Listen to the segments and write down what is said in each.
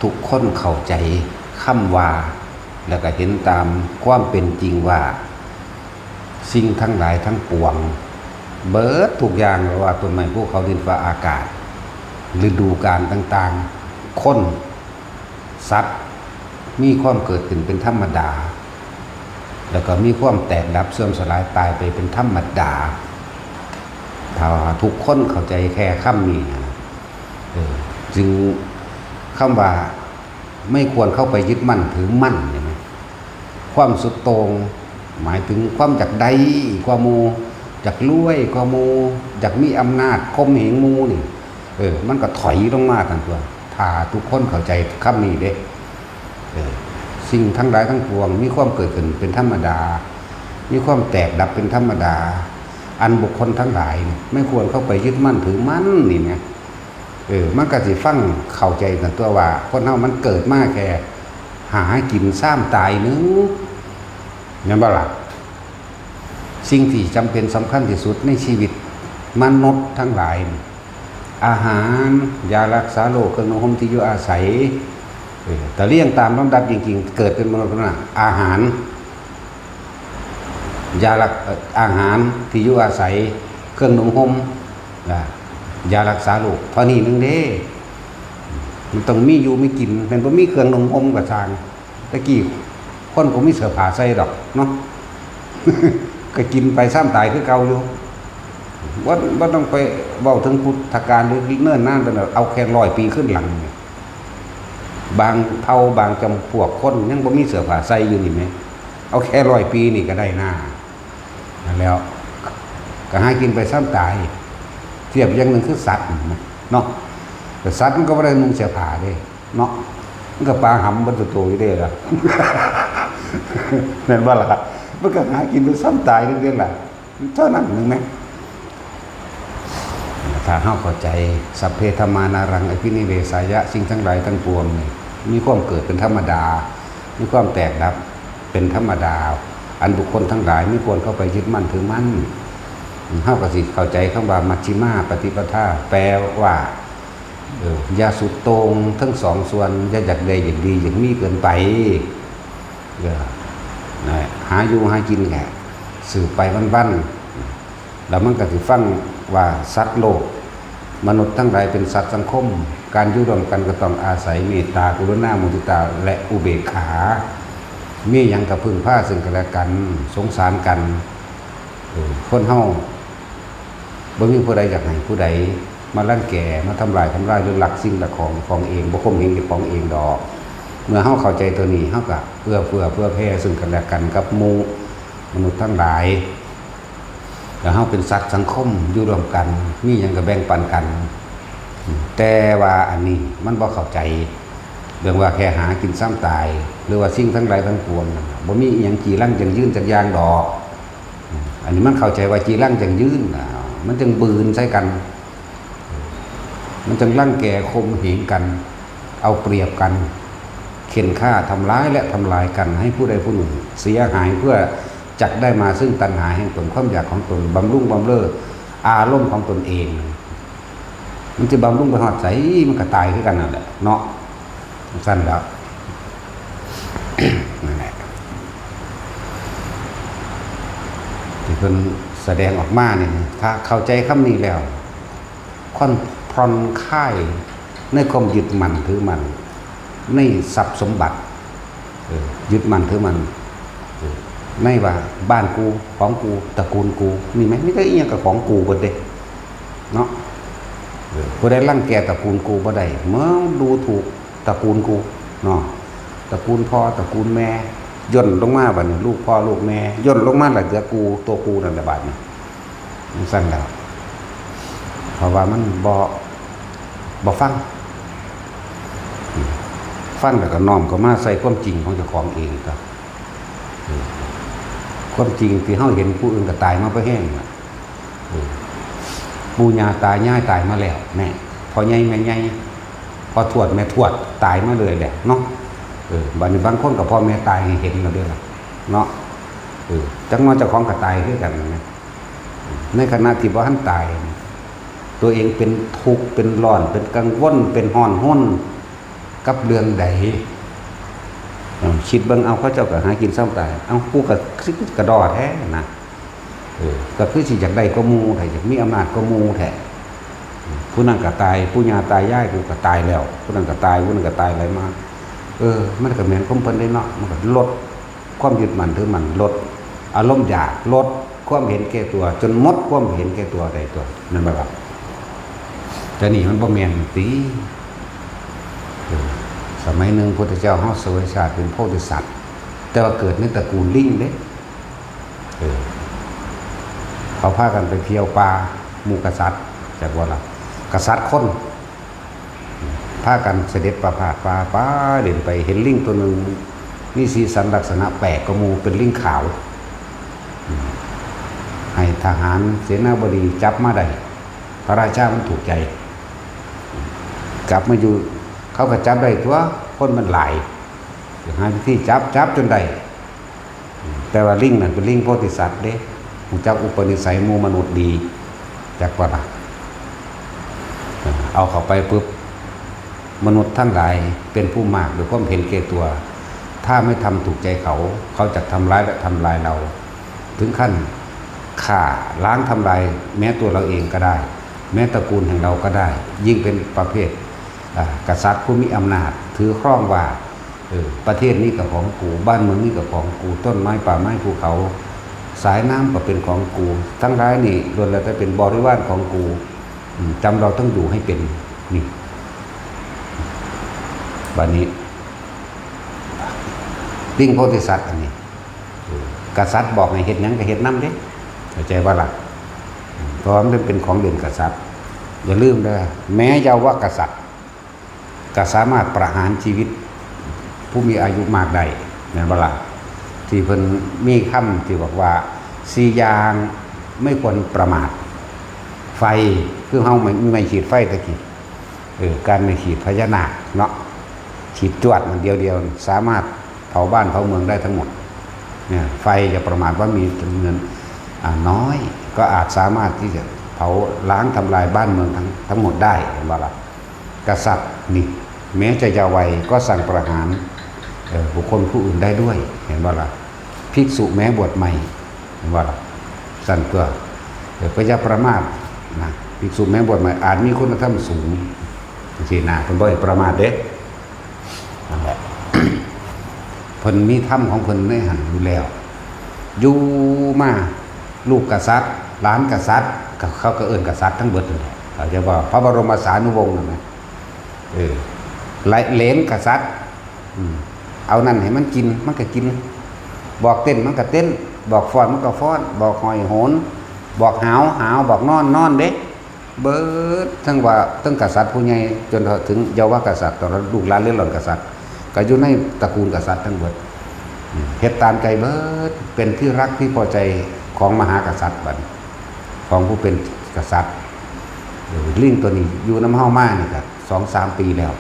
ทุกคนเข้าใจคำว่าแล้วก็เห็นตามความเป็นจริงว่าสิ่งทั้งหลายทั้งปวงเบิดทุกอย่างว่าต้นไม้ภูเขาดินฟ้าอากาศฤดูกาลต่างๆคนสัตว์มีความเกิดขึ้นเป็นธรรมดาแล้วก็มีความแตกดับเสื่อมสลายตายไปเป็นธรรมดาถ้าทุกคนเข้าใจแค่คำนี้จึงคำว่าไม่ควรเข้าไปยึดมั่นถือมั่นใช่ไหมความสุดโต่งหมายถึงความจากใดกว่ามูจากรวยกว่ามูจากมีอำนาจข่มเหงมูนี่มันก็ถอยลงมาทันตัวถ้าทุกคนเข้าใจคำนี้เด้สิ่งทั้งหลายทั้งปวงมีความเกิดขึ้นเป็นธรรมดามีความแตกดับเป็นธรรมดาอันบุคคลทั้งหลายไม่ควรเข้าไปยึดมั่นถือมั่นนี่ไงมันก็สิฟังเข้าใจกันตัวว่าคนเฮามันเกิดมาแค่หากินซ้ำตายนึงงั้นบ่ล่ะสิ่งที่จำเป็นสำคัญที่สุดในชีวิตมนุษย์ทั้งหลายอาหารยารักษาโรคเครื่องนุ่งห่มที่อยู่อาศัยแต่เรียงตามลำดับจริงๆเกิดเป็นมนุษย์นะอาหารยารักอาหารที่อยู่อาศัยเครื่องนุ่งห่มยารักษาโรคเท่านี้นึงเด้มันต้องมีอยู่ไม่กินเป็นบ่มีเครื่องนุ่งห่มกับทางตะกี้คนก็มีเสื้อผ้าใส่ดอกเนาะ ก็กินไปซ้ำตายคือเก่าอยู่ว่าต้องไปเว้าถึงพุทธกาลหรือเนิ่นนานเป็นเอาแค่100 ปีขึ้นหลังบางเผ่าบางจำพวกคนยังบ่มีเสื้อผ้าใส่อยู่นี่ไหมเอาแค่100 ปีนี่ก็ได้หน้าแล้วก็หากินไปซ้ำตายเทียบอย่างหนึ่งคือสัตว์เนาะแต่สัตว์มันก็ไม่ได้นุ่งเสื้อผ้าเด้เนาะมันก็ปลาหำบนตัวอยู่เด้ล่ะ นั่นว่าล่ะมันก็หากินไปซ้ำตายเรื่อยๆล่ะเท่านั้นนึงไหมถ้าเฮาเข้าใจสัพเพธรรมานารังอภินิเวสายะสิ่งทั้งหลายทั้งปวงนี่มีความเกิดเป็นธรรมดามีความแตกดับเป็นธรรมดาอันบุคคลทั้งหลายไม่ควรเข้าไปยึดมั่นถือมั่นเฮาก็สิเข้าใจคำว่ามัชฌิมาปฏิปทาแปลว่าอย่าสุดโต่งทั้งสองส่วนอย่าอยากได้อย่างดีอย่างมีเกินไปหาอยู่หากินแค่สืบไปวันๆแล้วมันก็สิฟังว่าสัตว์โลกมนุษย์ทั้งหลายเป็นสัตว์สังคมการอยู่ร่วมกันก็ต้องอาศัยเมตตากรุณามุทิตาและอุเบกขามีหยังก็พึ่งพาซึ่งกันและกันสงสารกันคนเฮาบ่มีผู้ใดอยากให้ผู้ใดมารังแกมาทำลายเรื่องหลักสิ่งหลักของเองบ่ข่มเหงของเองดอกเมื่อเฮาเข้าใจตัวนี้เฮาก็เพื่อแผ่ซึ่งกันและกันกับหมู่มนุษย์ทั้งหลายแล้วเฮาเป็นสัตว์สังคมอยู่ร่วมกันมีหยังก็แบ่งปันกันแต่ว่าอันนี้มันบ่เข้าใจเรื่องว่าแค่หากินซ้ำตายหรือว่าสิ่งทั้งหลายทั้งปวงบ่มีหยังจีรังจังยืนจังยางดอกอันนี้มันเข้าใจว่าจีรังจังยืนมันจึงบืนใส่กันมันจึงรังแกข่มเหงกันเอาเปรียบกันเข็นฆ่าทำร้ายและทำลายกันให้ผู้ใดผู้หนึ่งเสียหายเพื่อจักได้มาซึ่งตัณหาแห่งตนความอยากของตนบำรุงบำเรออารมณ์ของตนเองมันจะบำรุงไปหอดใสมันก็ตายคือกันนั่นแหละเนาะสั้นแล้ว นั่นแหละที่เพิ่นแสดงออกมาเนี่ยถ้าเข้าใจคำนี้แล้วค่อนผ่อนคลายในความยึดมั่นถือมั่นในทรัพย์สมบัติยึดมั่นถือมั่นในว่าบ้านกูของกูตระกูลกูมีไหมไม่ได้อีหยังกับของกูบ่ได้เนาะบ่ได้รังแกตระกูลกูบ่ได้เมื่อดูถูกตระกูลกูเนาะตระกูลพ่อตระกูลแม่ย่นลงมาบัดนี้ลูกพ่อลูกแม่ย่นลงมาแล้วเหลือกูตัวกูนั่นแหละบัดนี้มันสั่นแล้วเพราะว่ามันบ่ฟังแล้วก็น้อมก็มาใส่ความจริงของเจ้าของเองครับความจริงที่เฮาเห็นผู้อื่นก็ตายมาบ่แห้งปู่ย่าตายายตายมาแล้วแม่พ่อใหญ่แม่ใหญ่พ่อทวดแม่ทวดตายมาเลยแหละเนาะบัดนี้บางคนก็พ่อแม่ตายให้เห็นแล้วเด้อล่ะเนาะจังว่าเจ้าของก็ตายคือกันนะในขณะที่บ่ทันตายตัวเองเป็นทุกข์เป็นร้อนเป็นกังวลเป็นฮ้อนห้น กับเรื่องใดคิดเบิ่งเอาเขาเจ้าก็หากินซ้ำตายเอากูก็กระดอแท้นะก็คือสิอยากได้ก็มูแท้อยากมีอำนาจก็มูแท้ผู้นั้นก็ตายผู้ญาตายย่ายกูก็ตายแล้วผู้นั้นก็ตายผู้นั้นก็ตายอะไรมามันก็แม่นของเพิ่นได้เนาะมันก็ลดความยึดมั่นถือมั่นลดอารมณ์อยากลดความเห็นแก่ตัวจนหมดความเห็นแก่ตัวใดตัวนั่นบ่ครับแต่นี่มันบ่แม่นติสมัยหนึ่งพุทธเจ้าเฮาเสวยชาติเป็นโพธิสัตว์แต่ว่าเกิดในตระกูลลิงเด้เขาพากันไปเที่ยวป่าหมู่กษัตริย์จากว่าล่ะกษัตริย์คนพากันเสด็จประพาสป่าเดินไปเห็นลิงตัวหนึ่งมีสีสันลักษณะแปลกกว่าหมู่เป็นลิงขาวให้ทหารเสนาบดีจับมาได้พระราชามันถูกใจกลับมาอยู่เขาก็จับได้ตัวคนมันหลายหาที่จับจนได้แต่ว่าลิงนั่นเป็นลิงโพธิสัตว์เด้หูจักอุปนิสัยหมู่มนุษย์ดีจากว่าเอาเข้าไปปุ๊บมนุษย์ทั้งหลายเป็นผู้มากโดยความเห็นแก่ตัวถ้าไม่ทำถูกใจเขาจะทำร้ายและทำลายเราถึงขั้นฆ่าล้างทำลายแม้ตัวเราเองก็ได้แม้ตระกูลแห่งเราก็ได้ยิ่งเป็นประเภทกษัตริย์ผู้มีอำนาจถือครองว่าประเทศนี้กับของกูบ้านเมืองนี้กับของกูต้นไม้ป่าไม้ภูเขาสายน้ำก็เป็นของกูทั้งหลายนี่ล้วนแล้วแต่เป็นบริวารของกูจำเราต้องอยู่ให้เป็นนี่บัดนี้ลิงโพธิสัตว์อันนี้กษัตริย์บอกให้เฮ็ดหยังก็เฮ็ดนำเด้เข้าใจว่าล่ะเพราะมันเป็นของเด่นกษัตริย์อย่าลืมเด้อแม้เยาวกษัตริย์ก็สามารถประหารชีวิตผู้มีอายุมากได้แม่นบ่ล่ะที่เพิ่นมีคำที่บอกว่า4อย่างไม่ควรประมาทไฟคือเฮาไม่ขีดไฟตะกี้การไม่ขีดพญานาคเนาะขีดจวดมันเดียวสามารถเผาบ้านเผาเมืองได้ทั้งหมดเนี่ยไฟจะประมาทว่ามีจำนวนน้อยก็อาจสามารถที่จะเผาล้างทำลายบ้านเมืองทั้งหมดได้เห็นบ่ล่ะกษัตริย์นี่แม้จะเยาว์วัยก็สั่งประหารบุคคลผู้อื่นได้ด้วยเห็นว่าล่ะภิกษุแม้บวชใหม่เห็นว่าล่ะสั่นตัวก็อย่าประมาทนะภิกษุแม้บวชใหม่อาจมีคุณธรรมสูงสินะเพิ่นบ่ให้ประมาทเด้นั่นแหละ เพิ่นมีธรรมของเพิ่นในหันอยู่แล้วอยู่มาลูกกษัตริย์หลานกษัตริย์เขาก็เอิ้นกษัตริย์ทั้งเบิดนั่นแหละเขาจะว่าพระบรมสารีวงศ์นั่นแหละเหลนกษัตริย์เอานั่นให้มันกินมันก็กินบอกเต้นมันก็เต้นบอกฟ้อนมันก็ฟ้อนบอกหอยโหนบอกหาวบอกนอนเด้เบิดทั้งว่าทั้งกษัตริย์ผู้ใหญ่จนถึงเยาวกษัตริย์ตอนลูกหลานเลี้ยงหล่อนกษัตริย์ก็อยู่ในตระกูลกษัตริย์ทั้งหมดเฮ็ดตามใจเบิดเป็นที่รักที่พอใจของมหากษัตริย์บัดของผู้เป็นกษัตริย์ลิงตัวนี้อยู่น้ำเฮามานี่ก็ 2-3 ปีแล้ว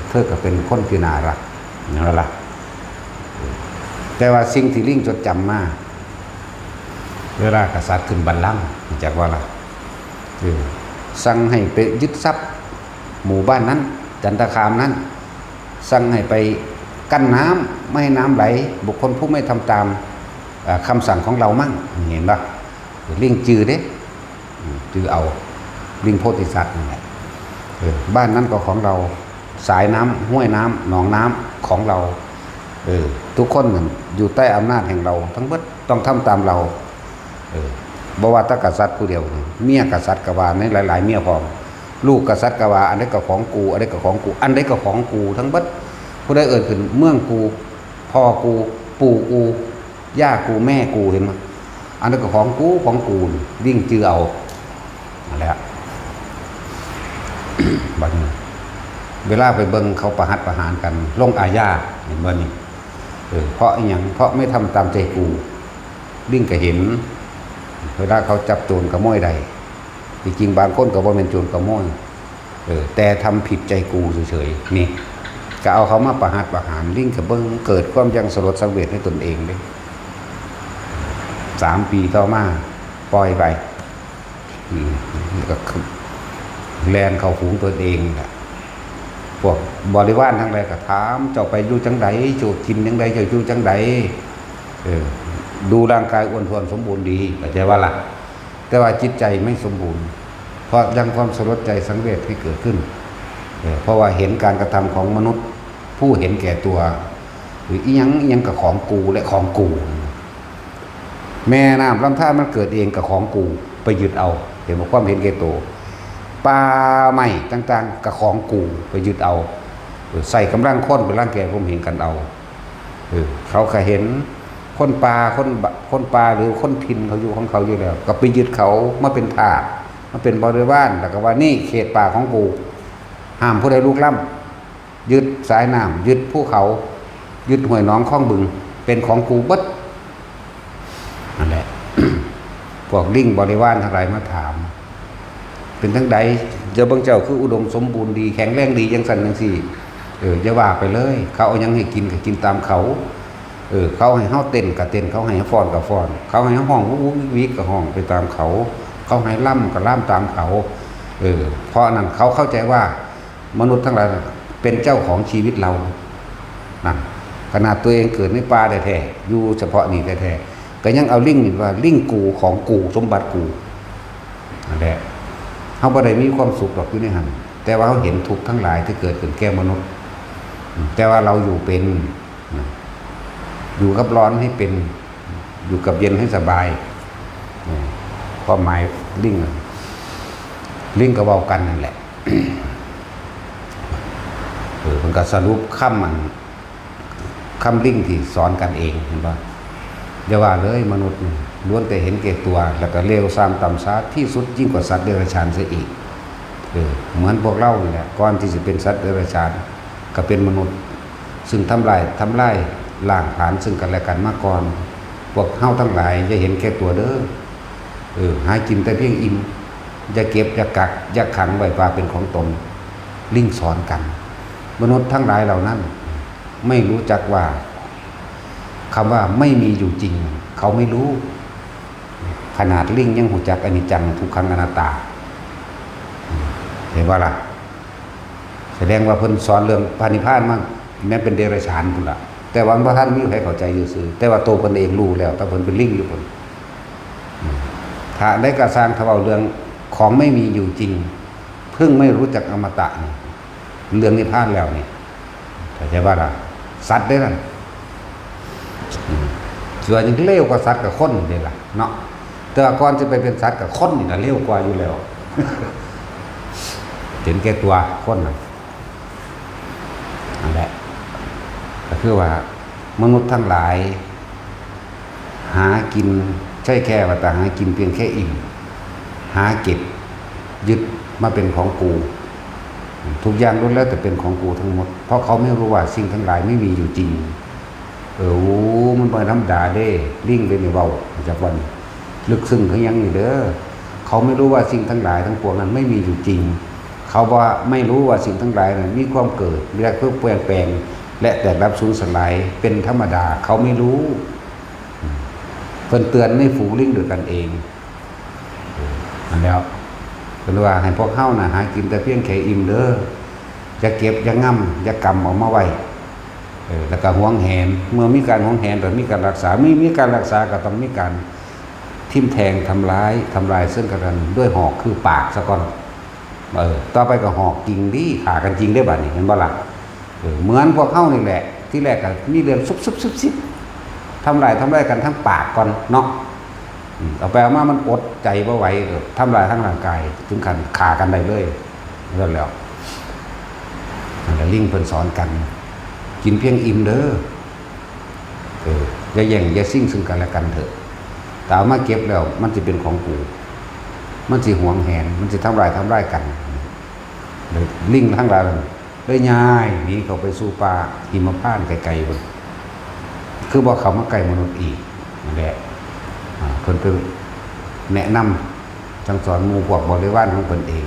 เธอก็เป็นคนที่น่ารักนั่นล่ะแต่ว่าสิ่งที่ลิงจดจำมาเวลากษัตริย์ขึ้นบัลลังก์จากว่าล่ะสั่งให้ไปยึดทรัพย์หมู่บ้านนั้นจันทคามนั้นสั่งให้ไปกั้นน้ำไม่ให้น้ำไหลบุคคลผู้ไม่ทำตามคำสั่งของเรามั่งเห็นปะลิงจือเด้จือเอาลิงโพธิสัตว์นี่แหละบ้านนั้นก็ของเราสายน้ำห้วยน้ำหนองน้ำของเราทุกคนอยู่ใต้อำนาจแห่งเราทั้งหมดต้องทำตามเราบ่ว่าแต่กษัตริย์ผู้เดียวเมียกษัตริย์ก็ว่าในหลายๆเมียพร้อมลูกกษัตริย์ก็ว่าอันนี้ก็ของกูอันนี้ก็ของกูอันนี้ก็ของกูทั้งหมดผู้ใดเอ่ยขึ้นเมืองกูพ่อกูปู่กูย่ากูแม่กูเห็นมั้ยอันนี้ก็ของกูลิ่งจือเอานั่นแหละบัดนี้เวลาไปเบิ่งเขาประหัตประหารกันลงอาญาเห็นบ่นี่เพราะอีหยังเพราะไม่ทำตามใจกูลิ่งก็เห็นเวลาเขาจับโจรขโมยใดจริงๆบางคนก็บ่แม่นโจรขโมยแต่ทำผิดใจกูเฉยๆนี่ก็เอาเขามาประหัตประหารลิ่งก็เบิ่งเกิดความยังสลดสังเวชให้ตนเองเด้3 ปีต่อมาปล่อยไปก็แลนเข้าฝูงตนเองแหละ พวกบริวารทั้งหลายก็ถามเจ้าไปอยู่จังไดจูกินจังไดเจ้าอยู่จังไดดูร่างกายอ้วนท้วนสมบูรณ์ดีเข้าใจว่าล่ะแต่ว่าจิตใจไม่สมบูรณ์เพราะยังความสลดใจสังเวชที่เกิดขึ้นเพราะว่าเห็นการกระทำของมนุษย์ผู้เห็นแก่ตัวหรืออีหยังกับของกูและของกูแม่น้ำลำธารมันเกิดเองกับของกูไปยึดเอาเห็นว่าความเห็นแก่ตัวปลาใหม่ต่างๆกับของกูไปยึดเอาใส่กำลังค้นไปร่างแก่ผมเห็นกันเอาเขาก็เห็นคนปลาหรือคนทินเขาอยู่ของเขาอยู่แล้วก็ไปยึดเขามาเป็นทาสมาเป็นบริวารแล้วก็ว่านี่เขตป่าของกูห้ามผู้ใดลุกล้ำยึดสายน้ำยึดภูเขายึดห้วยน้องคลองบึงเป็นของกูบัดนั่นแหละ พวกลิงบริวารทั้งหลายมาถามเป็นทั้งใดเจ้าบางเจ้าคืออุดมสมบูรณ์ดีแข็งแรงดียังสันยังสี่อย่าว่าไปเลยเขาเอายังให้กินก็กินตามเขาเขาให้เฮาเต้นก็เต้นเขาให้ฟ้อนก็ฟ้อนเขาให้ห้องวุ้งวิกก็ห้องไปตามเขาเขาให้ล่ำก็ล่ำตามเขาเพราะนั้นเขาเข้าใจว่ามนุษย์ทั้งหลายเป็นเจ้าของชีวิตเรานั่นขนาดตัวเองเกิดในป่าแท้ๆอยู่เฉพาะนี่แท้ๆก็ยังเอาลิงนี่ว่าลิงกูของกูสมบัติกูนั่นแหละเขาบ่ได้มีความสุขหรอกอยู่ในหันแต่ว่าเขาเห็นทุกข์ทั้งหลายที่เกิดขึ้นแก่มนุษย์แต่ว่าเราอยู่เป็นอยู่กับร้อนให้เป็นอยู่กับเย็นให้สบายความหมายลิงก็เว้ากันนั่นแหละมันก็สรุปคำลิงที่สอนกันเองเห็นป่ะอย่าว่าเลยมนุษย์ล้วนแต่เห็นแก่ตัวแล้วก็เลวทรามต่ำช้าที่สุดยิ่งกว่าสัตว์เดรัจฉานเสียอีกเหมือนพวกเรานี่แหละก่อนที่จะเป็นสัตว์เดรัจฉานก็เป็นมนุษย์ซึ่งทำลายล้างผลาญซึ่งกันและกันมาก่อนพวกเฮาทั้งหลายจะเห็นแก่ตัวเด้อหากินแต่เพียงอิ่มอย่าเก็บอย่ากักอย่าขังไว้ว่าเป็นของตนลิงสอนกันมนุษย์ทั้งหลายเหล่านั้นไม่รู้จักว่าคำว่าไม่มีอยู่จริงเขาไม่รู้ขนาดลิงยังหูจักอนิจจังทุกขังอนัตตาเห็นว่าล่ะแสดงว่าเพิ่นสอนเรื่องพระนิพพานมั่งแม้เป็นเดรัจฉานพุ่นล่ะแต่ว่าพระท่านมีใครเข้าใจอยู่ซื่อแต่ว่าโตเพิ่นเองรู้แล้วแต่เพิ่นเป็นลิงอยู่พุ่นถ้าได้กระสร้างทว่าเรื่องของไม่มีอยู่จริงเพิ่งไม่รู้จักอมตะนี่เรื่องนิพพานแล้วนี่เข้าใจว่าล่ะสัตว์ได้ล่ะส่วนยังเลวกว่าสัตว์กับคนนี่ล่ะเนาะแต่ก่อนจะไปเป็นสัตว์กับคนนี่น่ะเลวกว่าอยู่แล้วเห็นแก่ตัวคนน่ะนั่นแหละก็คือว่ามนุษย์ทั้งหลายหากินใช่แค่ว่าแต่หากินเพียงแค่อิ่มหาเก็บยึดมาเป็นของกูทุกอย่างล้วนแล้วแต่เป็นของกูทั้งหมดเพราะเขาไม่รู้ว่าสิ่งทั้งหลายไม่มีอยู่จริงมันเป็นธรรมดาเด้ลิงเลยนี่เบาจากวันลึกซึ้งเขายังอยู่เด้อเขาไม่รู้ว่าสิ่งทั้งหลายทั้งปวงนั้นไม่มีอยู่จริงเขาว่าไม่รู้ว่าสิ่งทั้งหลายนั้นมีความเกิดและเพื่อเปลี่ยนแปลงและแตกดับสูญสลายเป็นธรรมดาเขาไม่รู้เพิ่นเตือนในฝูงลิงด้วยกันเองนั่นแล้วเป็นว่าให้พวกเฮาน่ะหากินแต่เพียงแค่อิ่มเด้ออย่าเก็บอย่าง่ำอย่ากำออกมาไว้แล้วก็หวงแหนเมื่อมีการหวงแหนแต่มีการรักษามีการรักษาก็ต้องมีการทิ่มแทงทำร้ายซึ่งกันด้วยหอกคือปากซะก่อนต่อไปก็หอกจริงดิขากันจริงได้บัดนี้เห็นบ่ล่ะเหมือนพวกเฮานี่แหละที่แรกก็มีเรื่องซุบทำลายกันทั้งปากก่อนเนาะเอาไปเอามามันอดใจบ่ไหวทำลายทั้งร่างกายถึงขั้นขากันได้เลยนั่นแล้วลิงเพิ่นสอนกันกินเพียงอิ่มเด้ออย่าแย่งอย่าซิ่งซึ่งกันและกันเถอะแต่เอามาเก็บแล้วมันจะเป็นของกูมันจะหวงแหนมันจะทำลายกันเลยลิงทั้งหลายเลยย้ายหนีเขาไปสู่ป่าหิมพานต์ไกลๆพุ่นคือบ่เขามาใกล้มนุษย์อีกนั่นแหละเพิ่นแนะนำจังสอนหมู่พวกบริวารของเพิ่นเอง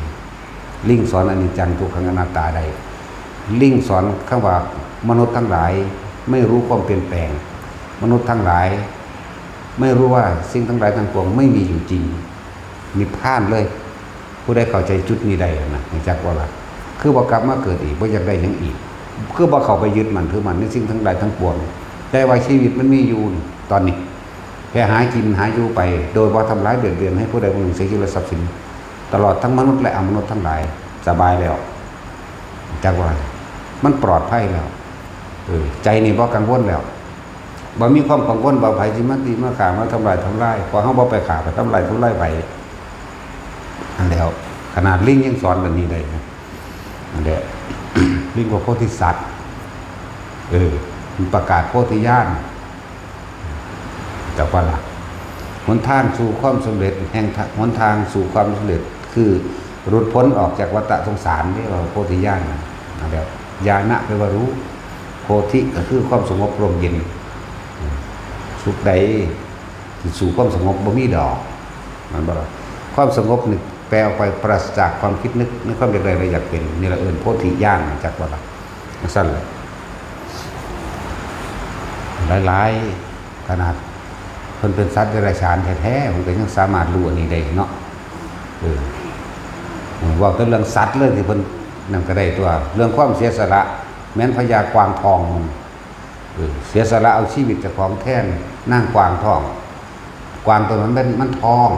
ลิงสอนอนิจจังทุกขังอนัตตาใดลิงสอนคำว่ามนุษย์ทั้งหลายไม่รู้ความเปลี่ยนแปลงมนุษย์ทั้งหลายไม่รู้ว่าสิ่งทั้งหลายทั้งปวงไม่มีอยู่จริงนิพพานเลยผู้ใดเข้าใจจุดนี้ได้นะจักว่าล่ะคือ คือบ่กลับมาเกิดอีกบ่อยากได้หยังอีกคือบ่เข้าไปยึดมันถือมันในสิ่งทั้งหลายทั้งปวงแต่ว่าชีวิตมันมีอยู่ตอนนี้แค่หากินหาอยู่ไปโดยบ่ทำร้ายเบียดเบียนให้ผู้ใดผู้หนึ่งเสียชีวิตและทรัพย์สินตลอดทั้งมนุษย์และอมนุษย์ทั้งหลายสบายแล้วจักว่ามันปลอดภัยแล้วใจนี่บ่กังวลแล้วบ่มีความกังวลบ่ไผสิมาตีมาฆ่ามาทำลายพอเฮาบ่ไปฆ่าไปทำลายไปอันแล้วขนาดลิงยังสอนแบบนี้ได้นะอันเด้อ ลิงกว่าโพธิสัตว์มันประกาศโพธิญาณแต่ว่าล่ะหนทางสู่ความสำเร็จหนทางสู่ความสำเร็จคือหลุดพ้นออกจากวัฏสงสารนี่ว่าโพธิญาณนะอันเดียวญาณะแปลว่ารู้โพธิก็คือความสงบร่มเย็นสุขใดที่สู่ความสงบบ่มีดอกมันบ่ความสงบนี่แปลออกไปปราศจากความคิดนึกความอยากได้อะไรอยากเป็นนี่ละโพธิญาณจากว่าล่ะสั้นเลยหลายขนาดเพิ่นเป็นสัตว์เดรัจฉานแท้ๆผมก็ยังสามารถรู้อันนี้ได้เนาะว่าแต่เรื่องสัตว์เลยที่เพิ่นนั่นก็ได้ตัวเรื่องความเสียสละแม้นพญากวางทองเสียสละเอาชีวิตเจ้าของแท่นนั่งกวางทองกวางตัวนั้นมันทอง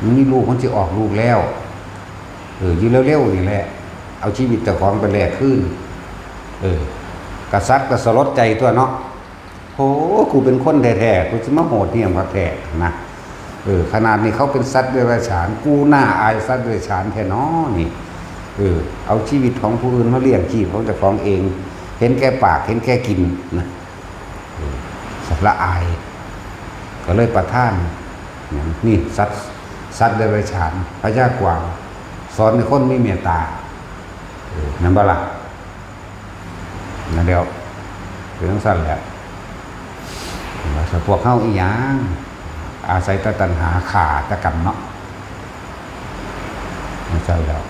มันมีลูกมันสิออกลูกแล้วอยู่เร็วๆนี่แหละเอาชีวิตเจ้าของไปแลกคืนกระซักกระสลดใจตัวเนาะโหกูเป็นคนแท้ๆกูจะมาโหดเนี่ยมาแท้นะขนาดนี้เขาเป็นสัตว์เดรัจฉานกูหน้าอายสัตว์เดรัจฉานแท้น้อนี่เอาชีวิตของผู้อื่นมาเลี้ยงชีพของเจ้าของเองเห็นแก่ปากเห็นแก่กินนะสัตว์ละอายก็เลยประทานนี่สัตว์เดรัจฉานพญากวางสอนให้คนมีเมตตานั่นบ่ล่ะนั่นเดียวเป็นทั้งสั้นแหละแต่พวกเข้าอีหยังอาศัยตัณหาขาตะกรรมเนาะไม่ใช่แล้ว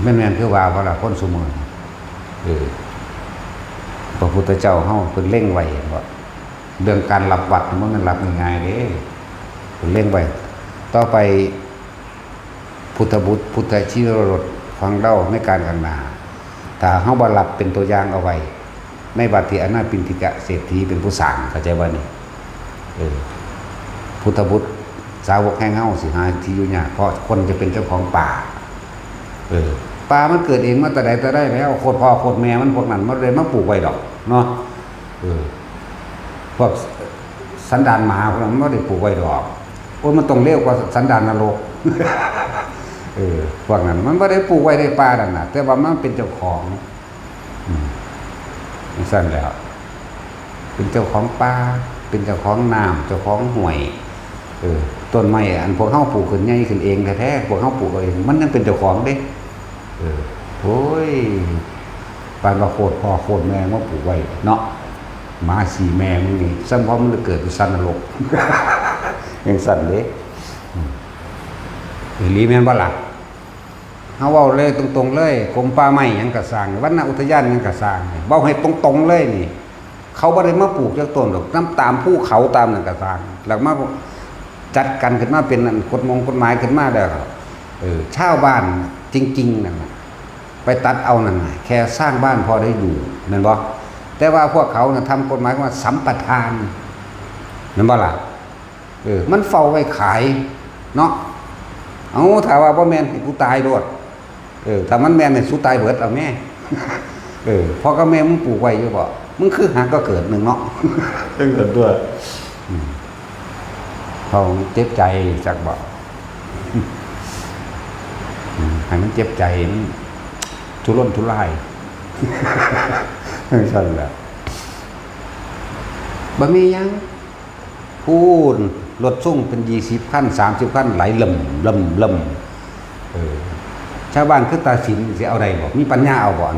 แม่นคือว่าเพราะละคนสมุนพระพุทธเจ้าเข้าเป็นเล่งไว้ว่าเรื่องการรับวัดมันรับง่ายๆเลยเป็นเล่งไว้ต่อไปพุทธบุตรพุทธชิโรรสฟังเล่าในการข้างหน้าถ้าเข้าบารับเป็นตัวอย่างเอาไว้ในบัดที่อนาปินติกะเศรษฐีเป็นผู้สั่งเข้าใจว่านี่พุทธบุตรสาวกแห่งเฮาสิหาที่อยู่ยากเพราะคนจะเป็นเจ้าของป่าป่ามันเกิดเองมาแต่ใดแต่ได้แล้วโคตรพ่อโคตรแม่มันพวกนั้นมันเลยมาปลูกไว้ดอกเนาะพวกสันดานหมาพวกนั้นไม่ได้ปลูกไว้ดอกโอ้มันต้องเร็วกว่าสันดานนรกพวกนั้นมันไม่ได้ปลูกไว้ในป่าดังนั้นแต่ว่ามันเป็นเจ้าของสั้นแล้วเป็นเจ้าของป่าเป็นเจ้าของน้ำเจ้าของห่วยต้นไม้อันพวกเขาปลูกขึ้นใหญ่ขึ้นเองแท้ๆพวกเขาปลูกเองมันยังเป็นเจ้าของเด้โอ้ยปานว่าโคตรพ่อโคตรแม่มาปลูกไว้เนาะมาสีแม่มึงนี่ซ้ำเพราะมันเกิดเป็นสันนรกยังสั่นเด้ลีแม่นบ่ล่ะเฮาเว้าเลยตรงๆเลยกรมป่าไม้หยังก็สร้างวรรณอุทยานหยังก็สร้างเว้าให้ตรงๆเลยนี่เขาบ่ได้มาปลูกจากต้นดอกน้ำตามภูเขาตามนั่นก็สร้างแล้วมาจัดกันขึ้นมาเป็นกฎหมายขึ้นมาแล้วชาวบ้านจริงๆนั่นไปตัดเอานั่นแค่สร้างบ้านพอได้อยู่แม่นบ่แต่ว่าพวกเขาน่ะทำกฎหมายว่าสัมปทานแม่นบ่ล่ะมันเฝ้าไว้ขายเนาะเอาถ้าว่าบ่แม่นให้กูตายโดดถ้ามันแม่นให้สู้ตายเบิดเอาแม่พ่อกับแม่มึงปลูกไว้อยู่บ่มึงคือหาก็เกิดหนึ่งเนาะจังเกิดด้วยเขาเจ็บใจจักบ่ให้มันเจ็บใจทุรนทุรายสั่นแหละบ่มียังพูดรถส่งเป็น20 คัน30 คันไหลลำชาวบ้านคือตาสินสิเอาได้บ่มีปัญญาเอาบ่อัน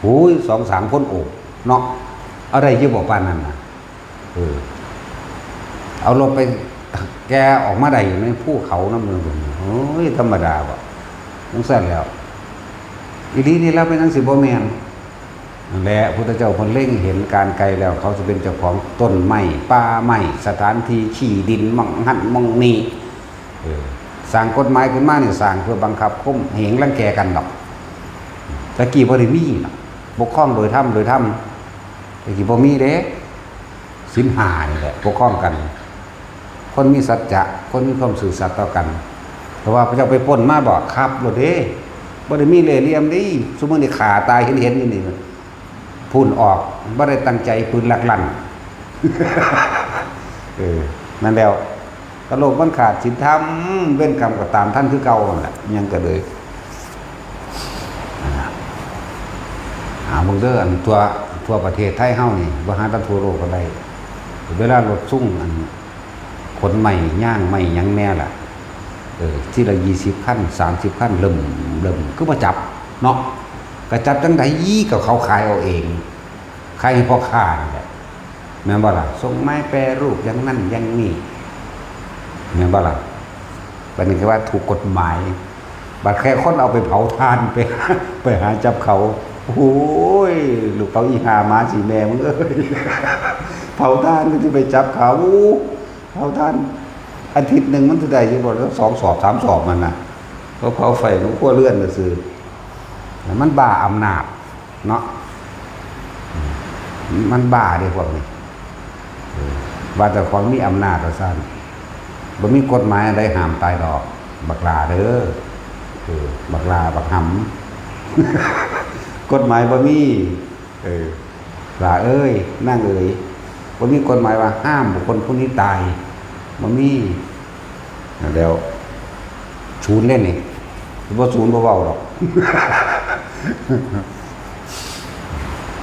โอ้ย 2-3 คนโอบเนาะเอาได้อยู่บ่ปานนั้นน่ะเอารถไปแกออกมาได้อยู่ในภูเขาน้ำเมืองโอ้ยธรรมดาบ่จังซั่นแล้วอีหลีนี่เราเป็นจังสิบ่แม่นนั่นแหละพุทธเจ้าเพิ่นเล็งเห็นการไกลแล้วเขาจะเป็นเจ้าของต้นไม้ป่าไม้สถานที่ขี้ดินมั่งหั่นมั่งนี่สร้างกฎหมายขึ้นมานี่สร้างเพื่อบังคับคุมเหงรังแกกันดอก ตะกี้บ่ได้มีปกครองโดยธรรมตะกี้บ่มีเด้ศีลห้านี่แหละปกครองกันคนมีสัจจะคนมีความซื่อสัตย์ต่อกันแต่ว่าพระเจ้าไปปล้นมาบอกครับบ่เด้บ่ได้มีเล่ห์เหลี่ยมดิซุมื้อนี้ฆ่าตายเห็นอยู่นี่พูนออกบ่ได้ตั้งใจปืนลักลั่นนั่นแล้วกะโลกมันขาดศีลธรรมเว้นกรรมก็ตามท่านคือเก่านั่นแหละยังก็เลยมึงเด้ออันทั่วประเทศไทยเฮานี่บ่หาทั่วโลกก็ได้เวลารถซุ่งอันขนใหม่ย่างใหม่หยังแน่ล่ะที่ละ20คัน30คันเริ่มคือมาจับเนาะก็จับจังได๋ก็เขาขายเอาเองขายให้พ่อค้านี่แหละแม่นบ่ล่ะส่งไม้แปรรูปอย่างนั้นอย่างนี้แม่นบ่ล่ะบัดนี้คือว่าถูกกฎหมายบัดแค่คนเอาไปเผาทานไปหาจับเขาโอ้ยลูกเขาอีหามาสิแม่มึงเอ้ยเผาทานก็สิไปจับเขาเผาทานอาทิตย์นึงมันสิได้อยู่บ่แล้ว2 สอบ 3 สอบมันน่ะเขาเผาไฟมันขั้วเลื่อนซื่อมันบ้าอำนาจเนาะมันบ้าเด้พวกนี้ว่าแต่ของมีอำนาจว่าซั่นบ่มีกฎหมายอะไรห้ามตายดอกบักลาเด้อบักลาบักหำกฎหมายบ่มีลาเอ้ยนั่งเอ้ยบ่มีกฎหมายว่าห้ามบุคคลผู้นี้ตายบ่มีแล้วชูนเล่นนี่บ่ชูนบ่เว้าดอก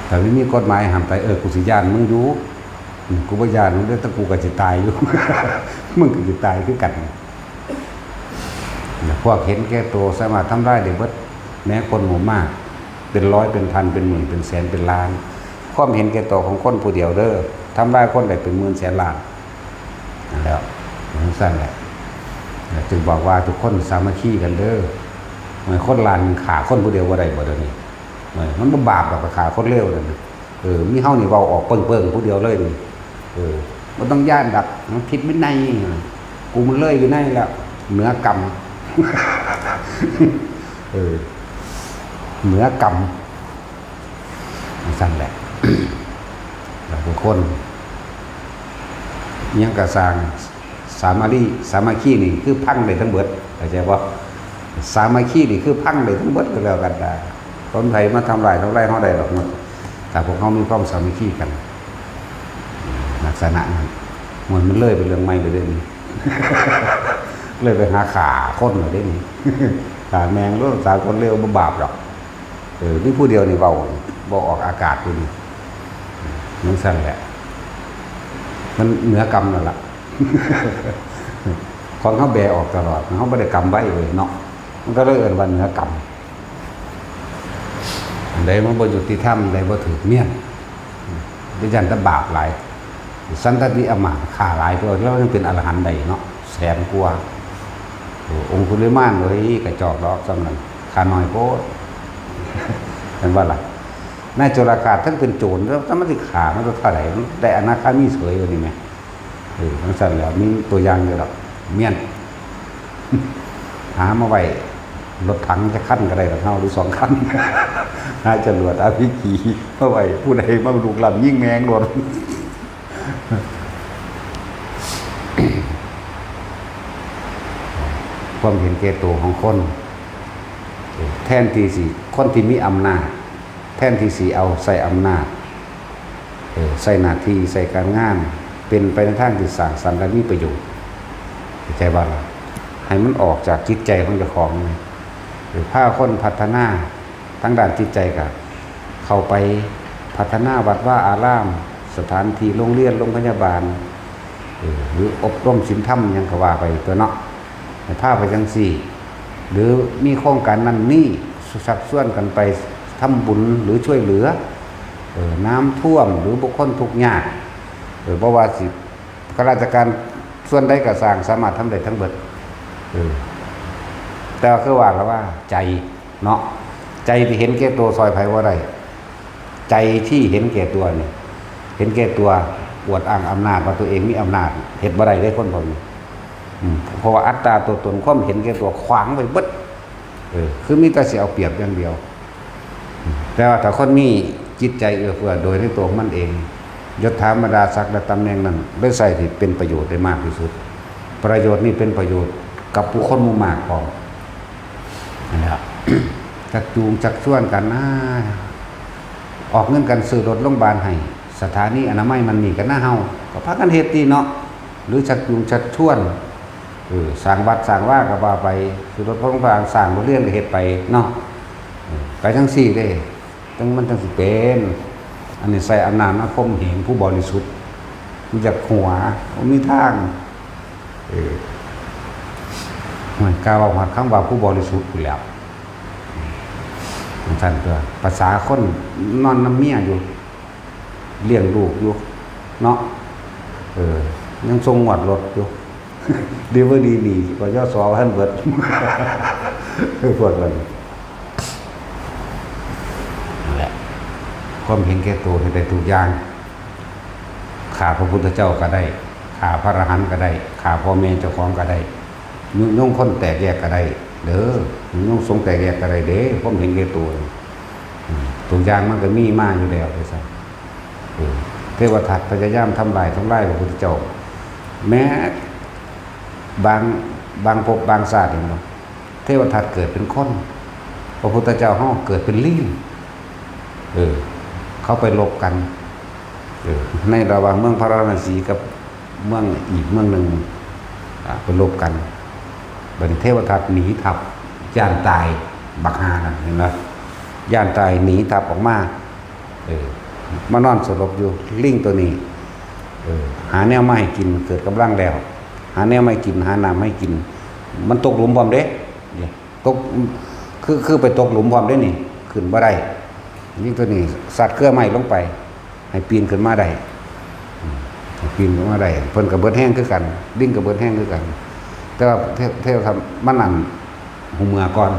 แต่ไม่มีกฎหมายห้ามตายกูสิย้านมึงอยู่กูบ่ย้านมึงเด้อแต่กูก็สิตายอยู่ มึงก็สิตายคือกันพวกเห็นแก่ตัวสามารถทำได้ได้เบิดแม้คนหมู่มากเป็นร้อยเป็นพันเป็นหมื่นเป็นแสนเป็นล้านความเห็นแก่ตัวของคนผู้เดียวเด้อทำได้คนได้เป็นหมื่นแสนล้านนั่นแล้วมันสั้นแหละจึงบอกว่าทุกคนสามัคคีกันเด้อเหมือนคนล้านขาคนผู้เดียวบ่ได้บ่เดี๋ยวนี้มันบ่บาปดอกขาคนเลวนั่นมีเฮานี่เว้าออกเปิ้งๆผู้เดียวเลยนี่บ่ต้องย่านดักมันผิดวินัยกูมันเลยอยู่ในแล้วเหนือกรรมเหนือกรรมสั่นแหละทุกคนยังกระสร้างสามัคคีนี่คือพังได้ทั้งเบิดเข้าใจบ่สามัคคีนี่คือพังได้ทั้งเบิดก็แล้วกันได้คนไทยมาทำลายเฮาได้หรอกเนาะแต่พวกเขามีความสามัคคีกันลักษณะนั้นมันเลยเป็นเรื่องใหม่เลยเด้นี่ เลยไปหาขาคนเลยเด้นี่ ขาแมงรู้สาคนเร็วบ่บาปหรอกนี่ผู้เดียวนี่เว้าบ่ออกอากาศอยู่นี่มันสั่นแหละมันเหนือกรรมนั่นล่ะ ของเขาแบออกตลอดเขาไม่ได้กรรมไว้เลยเนาะมันก็เลยเอิ้นว่าเหนือกรรมใดมันบ่ยุติธรรมใดบ่ถูกเมียนดิฉันจะบาปหลายสันตติอมาตย์ฆ่าหลายตัวแล้วยังเป็นอรหันต์ได้เนาะแสนกว่าองค์คุลิมานเอ้ยกระจอกดอกสำนั้นฆ่าน้อยโพดเห็นว่าล่ะนายโจรกาศทั้งเป็นโจรแล้วถ้ามันสิฆ่ามันจะเท่าไหร่ได้อนาคามีเสยอยู่นี่แหมทั้งสั่นแล้วมีตัวอย่างอยู่ดอกเมียน หามาไว้รถถังจะขั้นก็ได้ดอกเฮาหรือ2 คัน หาจรวดRPGมาไว้ผู้ใดมาลูกหลานยิ่งแมงโดน ความเห็นแก่ตัวของคนแทนที่สิคนที่มีอำนาจแทนที่สิเอาใส่อำนาจใส่หน้าที่ใส่การงานเป็นไปในทางที่สร้างสรรค์และมีประโยชน์ใจบ้านให้มันออกจากจิตใจของเจ้าของหรือพาคนพัฒนาทั้งด้านจิตใจกับเข้าไปพัฒนาวัดว่าอารามสถานที่โรงเรียนโรงพยาบาลหรืออบรมศีลธรรมยังก็ว่าไปตัวเนาะให้พาไปจังซี่หรือมีโครงการนั้นนี่สักส่วนกันไปทำบุญหรือช่วยเหลือน้ำท่วมหรือบุคคลทุกข์ยากเพราะว่าสิข้าราชการส่วนใดก็สร้างสามารถทำได้ทั้งเบิดแต่คือว่าแล้วว่าใจเนาะใจที่เห็นแก่ตัวซอยไผว่าได้ใจที่เห็นแก่ตัวนี่เห็นแก่ตัวอวดอ้างอำนาจว่าตัวเองมีอำนาจเฮ็ดบ่ได้คนพวกนี้เพราะว่าอัตตาตัวตนความเห็นแก่ตัวขวางไว้เบิดคือมีแต่สิเอาเปรียบอย่างเดียว แต่ว่าถ้าคนมีจิตใจเอื้อเฟื้อโดยในตัวของมันเองยศถาบรรดาศักดิ์และตำแหน่งนั้นได้ใส่ที่เป็นประโยชน์ได้มากที่สุดประโยชน์นี้เป็นประโยชน์กับผู้คนหมู่มากพร้อมนะครับ จักจูงจักชวนกันนะออกเงินกันซื้อรถโรงพยาบาลให้สถานีอนามัยมันมีกันหน้าเฮาก็พากันเฮ็ดดีเนาะหรือจักจูงจักชวนสร้างวัดสร้างว่าก็ว่าไปซื้อรถโรงพยาบาลสร้างโรงเรียนก็เฮ็ดไปเนาะไปทั้งสี่เด้ตั้งมันทั้งสิเป็นอันนี้ใส่อำนาจอาคมเหงผู้บริสุทธิ์มีจากหัวมีทางเหมือนกล่าวว่าคำว่าผู้บริสุทธิ์อยู่แล้วท่านตัวภาษาคนนอนน้ำเมียอยู่เลี้ยงลูกอยู่เนาะยังทรงหวัดรถอยู่ดีว่าดีดีกว่าย่อสอท่านเบิดปวดกันนั่นแหละความเห็นแก่ตัวในทุกอย่างขาพระพุทธเจ้าก็ได้ขาพระอรหันต์ก็ได้ขาพ่อแม่เจ้าของก็ได้ยุ่งยงคนแตกแยกก็ได้เด้อยุ่งยงสงแตกแยกก็ได้เด้อความเห็นแก่ตัวทุกอย่างมันก็มีมากอยู่แล้วเลยสิเทวทัตพยายามทำลายพระพุทธเจ้าแม้บางภพบางศาสตร์เห็นไหมเทวทัตเกิดเป็นคนพระพุทธเจ้าห้องเกิดเป็นลิงเขาไปลบกันในระหว่างเมืองพาราณสีกับเมืองอีกเมืองหนึ่งไปลบกันบัดนี้เทวทัตหนีทับย่านตายบักฮานั่นเห็นไหมย่านตายหนีทับออกมามานอนสลบอยู่ลิงตัวนี้หาแนวมาให้กินเกิดกำลังแล้วหาแนวไม่กินหาน้ำไม่กินมันตกหลุมความเด้ตกคือไปตกหลุมความได้นี่ขึ้นบ่ได้ยิ่งตัวนี้สัตว์เครือไม้ลงไปให้ปีนขึ้นมาได้ปีนขึ้นมาได้เพิ่นกับเบิดแห้งคือกันลิงกับเบิดแห้งคือกันแต่ว่าเทวทำมันนั่นหูเมือก่อน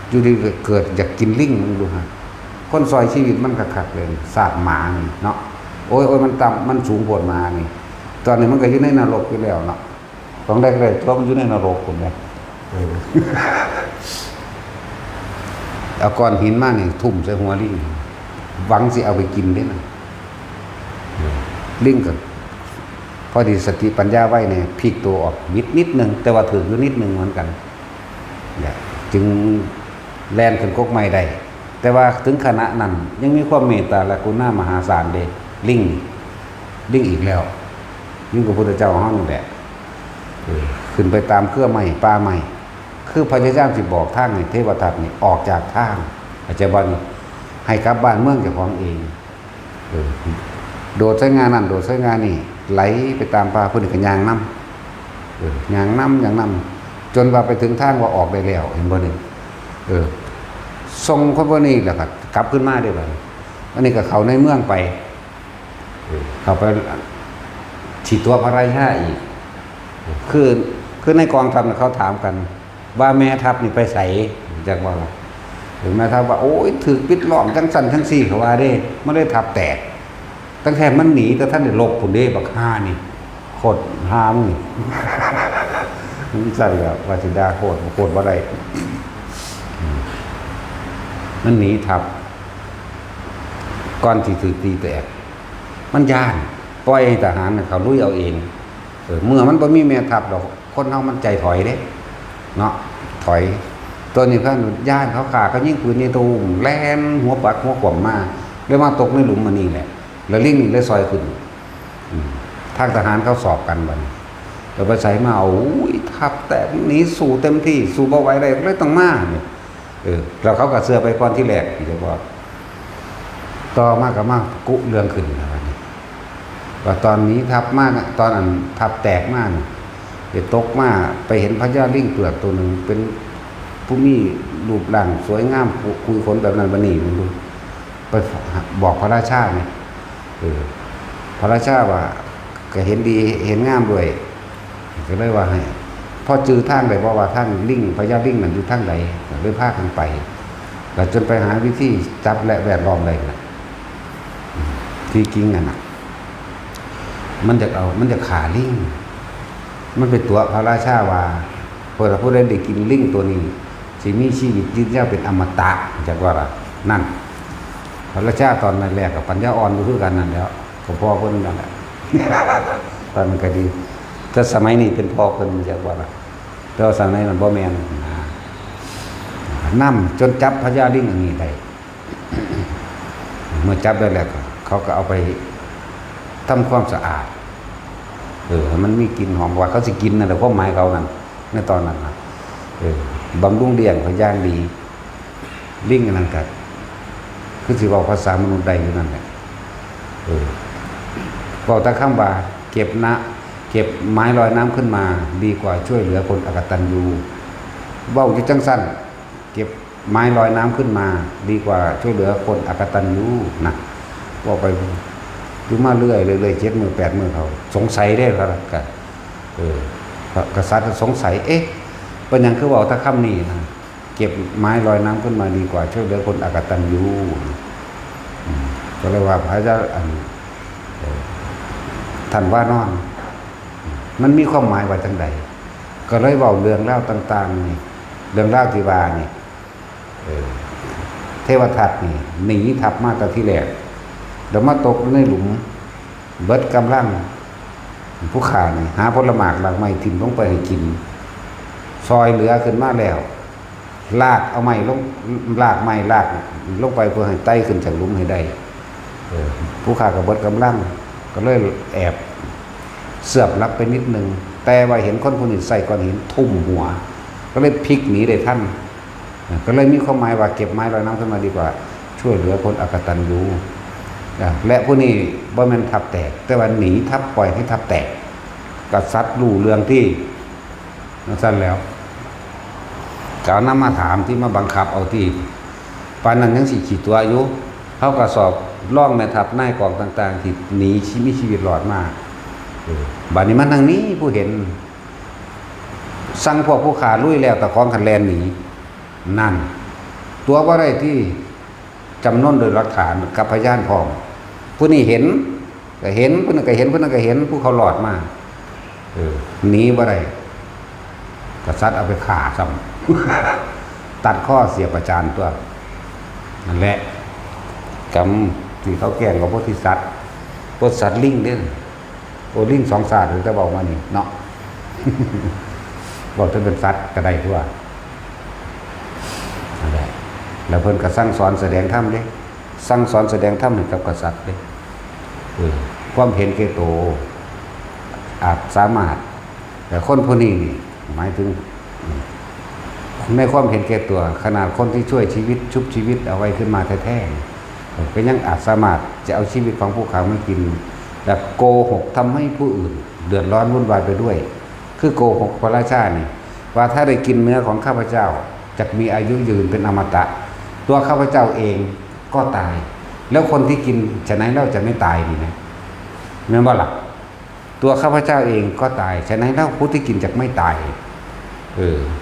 อยู่ดีเกิดอยากกินลิงมึงดูฮะคนซอยชีวิตมันคักๆเลยศาสตร์หมานี่เนาะโอ้ยมันต่ำมันสูงโผล่มานี่ตอนนี้มันก็อยู่ในนรกอยู่แล้วเนาะต้องได้เลยเพราะมันอยู่ในนรกผมเนี่ยเอาก้อนหินมานี่ทุ่มใส่หัวลิงหวังสิเอาไปกินได้นะลิงกันพอดีสติปัญญาไว้เนี่ยพลิกตัวออกนิดนึงแต่ว่าถืออยู่นิดนึงเหมือนกันจึงแล่นขึ้นกกไม้ได้แต่ว่าถึงขณะนั้นยังมีความเมตตาและกรุณามหาศาลเด้ลิงอีกแล้วยิ่งกว่าพระพุทธเจ้าห้องนี่แหละขึ้นไปตามเครือไม้ป่าไม้คือพญายามสิบอกทางในเทวทัตนี่ออกจากทางอาจารย์บอลให้กลับบ้านเมืองเจ้าของเองโดดใช้งานนั่นโดดใช้งานนี่ไหลไปตามป่าเพื่อนกันยางน้ำยางน้ำจนว่าไปถึงทางว่าออกได้แล้วเห็นบ่นี่ทรงคนพวกนี้แหละครับกลับขึ้นมาได้บ่อันนี้ก็เขาในเมืองไปเขาไปฉีดตัวพระราชาอีกคือในกองทัพเขาถามกันว่าแม่ทัพนี่ไปใส่จากว่าถึงแม่ทัพว่าโอ้ยถือปิดล้อมทั้งสั่นทั้งสี่เขาว่าได้ไม่ได้ทับแตกตั้งแต่มันหนีแต่ท่านได้ลบผุนเด้บักห้านี่โคตรห้ามนี่มันสั่นกับวาสิดาโคตรว่าไรมันหนีทับก้อนที่ถือตีแตกมันย่านปล่อยให้ทหารเขาลุยเอาเองเมื่อมันบ่มีแม่ทัพดอกคนเฮามันใจถอยเด้เนาะถอยตัวนี้เพิ่นย่านเขาขาเขายิงปืนในตูมแล่นหัวปักหัวขวมมาเลยมาตกในหลุมมันนี่แหละแล้วลิงนี่เลยซอยขึ้นทางทหารเขาสอบกันบัดนี้แล้วไปใส่มาโอ้ยทับแต่หนีสู่เต็มที่สู่บ่ไหวได้เลยต้องมาเนี่ยแล้วเขาก็เสื้อไปก่อนที่แรกที่จะบอกต่อมากับมากุเรื่องขึ้นนะวันนี้ว่าตอนนี้ทับมากตอนนั้นทับแตกมากเดี๋ยวตกมาไปเห็นพญาลิงเปลือกตัวหนึ่งเป็นผู้มีรูปร่างสวยงามคุยขนแบบนั้นบันนี่ดูไปบอกพระราชาเนี่ยพระราชาว่าก็เห็นดีเห็นงามด้วยก็เลยว่าให้พอจือทางใดบอกว่าทางลิงพญาลิงนั่นอยู่ทางใดเลยพากันไปแล้วจนไปหาวิธีจับและแวดล้อมอะไรนะที่จริงน่ะมันจะขาลิงมันเป็นตัวพระราชาว่าพอผู้ใดได้กินลิงตัวนี้สิ สิมีชีวิตยืนยาวเป็นอมตะจักว่าล่ะนั่นพระราชาตอนแรกกับปัญญาอ่อนก็คือกันนั่นแล้วก็พ่อเพิ่นนั่นแหละ ตอนนั้นก็ดีแต่สมัยนี้เป็นพ่อเพิ่นจักว่าล่ะแต่ว่าสมัยนั้นบ่แม่นนํจนจับพญาลิงอันนี้ได้ เมื่อจับได้แล้วเขาก็เอาไปทำความสะอาดมันมีกลิ่นหอมว่าเขาสิกินนั่นแหละความหมายเขานั่นในตอนนั้นนะบำรุงเลี้ยงเขาย่างดีลิงอันนั้นก็คือสิเว้าภาษามนุษย์ได้อยู่นั่นแหละบอกตะคำว่าเก็บไม้ลอยน้ำขึ้นมาดีกว่าช่วยเหลือคนอกตัญญูเว้าอยู่จังซั่นเก็บไม้ลอยน้ำขึ้นมาดีกว่าช่วยเหลือคนอกตัญญูนะบอกไปอยู่มาเรื่อย7 มื้อ8 มื้อเขาสงสัยได้แล้วก็กษัตริย์สงสัยเป็นหยังคือเว้าตะคำนี้นะเก็บไม้ลอยน้ำขึ้นมาดีกว่าช่วยเหลือคนอกตัญญูก็เลยว่าพระเจ้าท่านว่านอนมันมีความหมายว่าจังใดก็เลยเว้าเรื่องเล่าต่างๆนี่เรื่องเล่าที่ว่านี่เทวทัตนี่หนีทัพมาแต่ที่แรกเดี๋ยวมาตกในหลุมเบิดกำลังผู้ข่านี่หาผลหมากหลากไม้ทิ่มลงไปให้กินซอยเหลือขึ้นมาแล้วลากเอาไม้ลงลากไม้ลากลงไปเพื่อให้ไต่ขึ้นจากหลุมให้ได้ผู้ข่าก็เบิดกำลังก็เลยแอบเสือบลับไปนิดนึงแต่ว่าเห็นคนคนอื่นใส่ก้อนหินทุ่มหัวก็เลยพลิกหนีได้ท่านก็เลยมีความหมายว่าเก็บไม้ลอยน้ำขึ้นมาดีกว่าช่วยเหลือคนอกตัญญูและผู้นี้บ่แม่นทับแตกแต่ว่าหนีทับปล่อยให้ทับแตกกษัตริย์รู้เรื่องที่นั่นสั้นแล้วกล่าวนำมาถามที่มาบังคับเอาที่ปานนั้นยังสิขีดตัวอยู่เขาก็สอบล่องแม่ทัพนายกองต่างๆที่หนีชีวิตรอดมาบัดนี้มันทางนี้ผู้เห็นสั่งพวกผู้ขาลุยแล้วตะของขันแลนหนีนั่นตัวว่าได้ที่จำนวนโดยหลักฐานกับพยานพร้อมผู้นี้เห็นก็เห็นผู้นั้นก็เห็นผู้นั้นก็เห็นผู้เขาหลอดมาหนีว่าได้กษัตริย์เอาไปฆ่าซ้ำตัดข้อเสียประจานตัวนั่นแหละกรรมที่เขาแกล้งกับพวกที่สัตว์พวกสัตว์ลิงเด้อโอ้ลิง2 ศาสตร์หรือจะบอกมานี่เนาะ บอกจะเป็นสัตว์ก็ได้ทั่วนั่นแหละแล้วเพิ่นก็สั่งสอนแสดงธรรมเด้สั่งสอนแสดงธรรมให้กับกษัตริย์เด้ความเห็นแก่โตวอาจสามารถแต่คนพวกนี้นี่หมายถึงในความเห็นแก่ตัวขนาดคนที่ช่วยชีวิตชุบชีวิตเอาไว้ขึ้นมาแท้ๆก็ยังอาจสามารถจะเอาชีวิตของผู้เขามากินแบบโกหกทำให้ผู้อื่นเดือดร้อนวุ่นวายไปด้วยคือโกหกพระราชานี่ว่าถ้าได้กินเนื้อของข้าพเจ้าจะมีอายุยืนเป็นอมตะตัวข้าพเจ้าเองก็ตายแล้วคนที่กินฉะนั้นเราจะไม่ตายดีนะแม่นบ่ล่ะตัวข้าพเจ้าเองก็ตายฉะนั้นแล้วผู้ที่กินจะไม่ตาย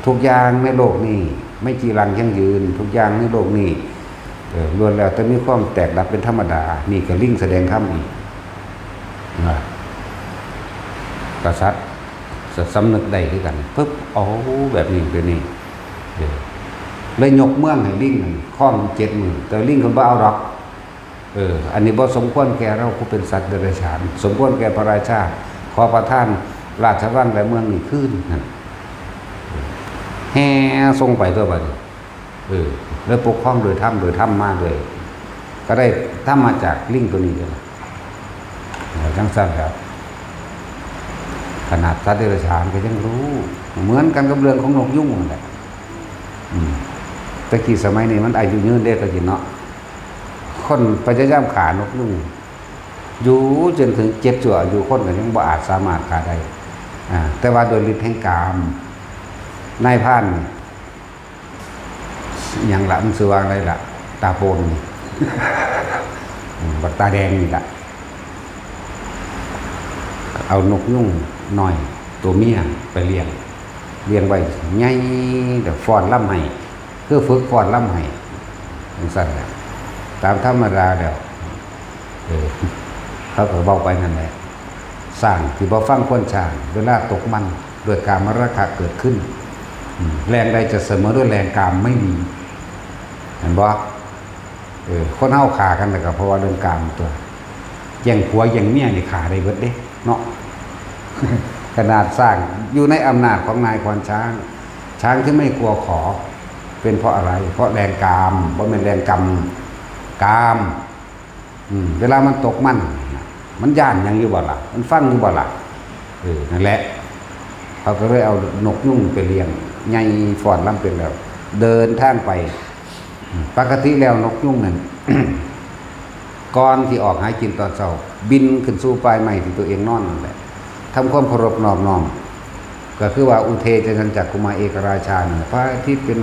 ทุกอย่างในโลกนี้ไม่จีรังยั่งยืนทุกอย่างในโลกนี้ล้วนแล้วแต่มีความแตกดับเป็นธรรมดานี่ก็ลิงแสดงธรรมอีกกษัตริย์สำนึกได้คือกันปึ๊บแบบนี้เป็นนี่เลยยกเมืองให้ลิงข้อง70,000แต่ลิงคนบ่เอาหรอกอันนี้บ่สมควรแก่เราผู้เป็นสัตว์เดรัจฉานสมควรแก่พระราชาขอประทานราชวังและเมืองนี้ขึ้นแห่ทรงไปตัวบัดนี้แล้วปกครองโดยธรรมมาเลยก็ได้ธรรมมาจากลิงตัวนี้เลยจังซั่นครับขนาดสัตว์เดรัจฉานก็ยังรู้เหมือนกันกับเรื่องของนกยุงนั่นแหละแต่กี่สมัยนี้มันอายุยืนได้ก็กินเนาะคนพยายามขานกยุงอยู่จนถึง7 ชั่วอยู่คนก็ยังบ่อาจสามารถขาได้แต่ว่าโดยฤทธิ์แห่งกามนายพรานอย่างละมันชื่อว่าอะไรล่ะตาโปนนี่ บักตาแดงนี่ล่ะเอานกยุงหน่อยตัวเมียไปเลี้ยงไว้ใหญ่แต่ฟ้อนล่ำให้คือฝึกฟ้อนล่ำให้จังซั่นแหละตามธรรมดาแล้วเขาก็เว้าไปนั่นแหละสร้างที่บ่ฟังควรสร้างเวลาตกมันด้วยกามราคะเกิดขึ้น แรงใดจะเสมอด้วยแรงกามไม่มีเห็นบ่คนเฮาขากันแต่ก็เพราะว่าเรื่องกามตัวแย่งผัวแย่งเมียนี่ขาได้เบิดเด้เนาะ ขนาดสร้างอยู่ในอำนาจของนายควานช้างช้างที่ไม่กลัวขอเป็นเพราะอะไรเพราะแรงกามเพราะเป็นแรงกรรมกามเวลามันตกมันย่านยังอยู่บ่ล่ะมันฟังอยู่บ่ล่ะนั่นแหละเขาก็เลยเอานกยุ่งไปเลี้ยงไงฟอนล่ำเป็นแล้วเดินทางไปปกติแล้วนกยุ่งนั่น ก่อนที่ออกหากินตอนเช้าบินขึ้นสู่ปลายไม้ที่ตัวเองนอนนั่นแหละทำความเคารพนอบน้อมก็คือว่าอุเทจจันจักกุมารเอกราชาเนี่ยพระที่เป็น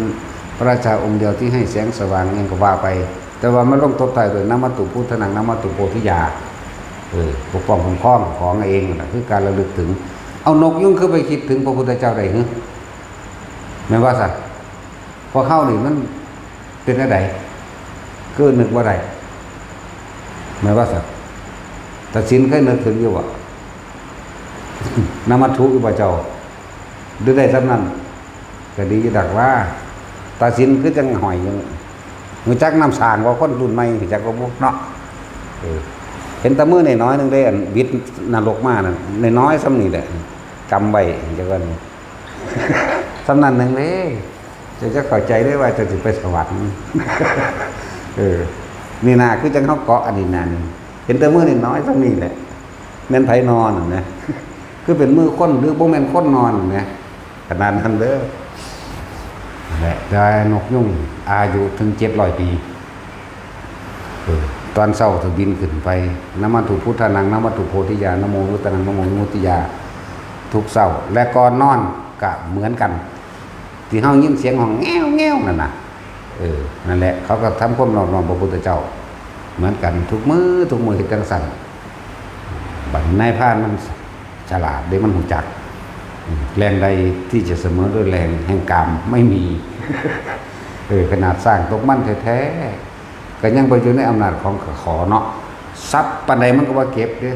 พระราชาองค์เดียวที่ให้แสงสว่างเองก็ว่าไปแต่ว่ามันลงตบท้ายด้วยนามตุพุทธนังนามตุโพธิยาปกป้องคุ้มครองของเองนะคือการระลึกถึงเอานกยุ่งคือไปคิดถึงพระพุทธเจ้าได้หรือแม้ว่าสัตว์พอเข้านี่มันเป็นอะไรก็นึกว่าไรแม้ว่าสัตว์แต่สินเคยนึกถึงอยู่ว่านามทุอุปเจ้าดูได้สำนั้นก็ดีดักว่าตาสินคือจังหอยยังมือจักน้ำสางว่าคนรุ่นใหม่จักก็บุกเนาะเห็นตะมือในน้อยนึงได้อันวิทย์นรกมากนั่นในน้อยซ้ำนี่แหละจำไว้จะกันสำนันหนึ่งเลยจะเข้าใจได้ว่าจะถึงไปสวรรค์นี่นาคือจังเขาเกาะอันนี้นานี่เห็นตะมือในน้อยซ้ำนี่แหละแม่นไผนอนนะคือเป็นมือค้นหรือบ่แม่นค้นนอนนะขนาดนั้นเด้อและได้นกยุ่งอายุถึง700 ปีตอนเช้าจะบินขึ้นไปนามตุพุทธนังนามตุโพธิยานโมพุทธนังนโมมุติยาทุกเช้าและก่อนนอนก็เหมือนกันที่เฮายินเสียงของแง้วแง้วนั่นน่ะนั่นแหละเขาก็ทำความนอบน้อมพระพุทธเจ้าเหมือนกันทุกมือเฮ็ดจังซั่นบัดนายพรานมันฉลาดเด้มันหูจักแรงใดที่จะเสมอด้วยแรงแห่งกรรมไม่มี ขนาดสร้างตกมั่นแท้ๆก็ยังไปอยู่ในอำนาจของขอเนาะทรัพย์ปานใดมันก็ว่าเก็บเด้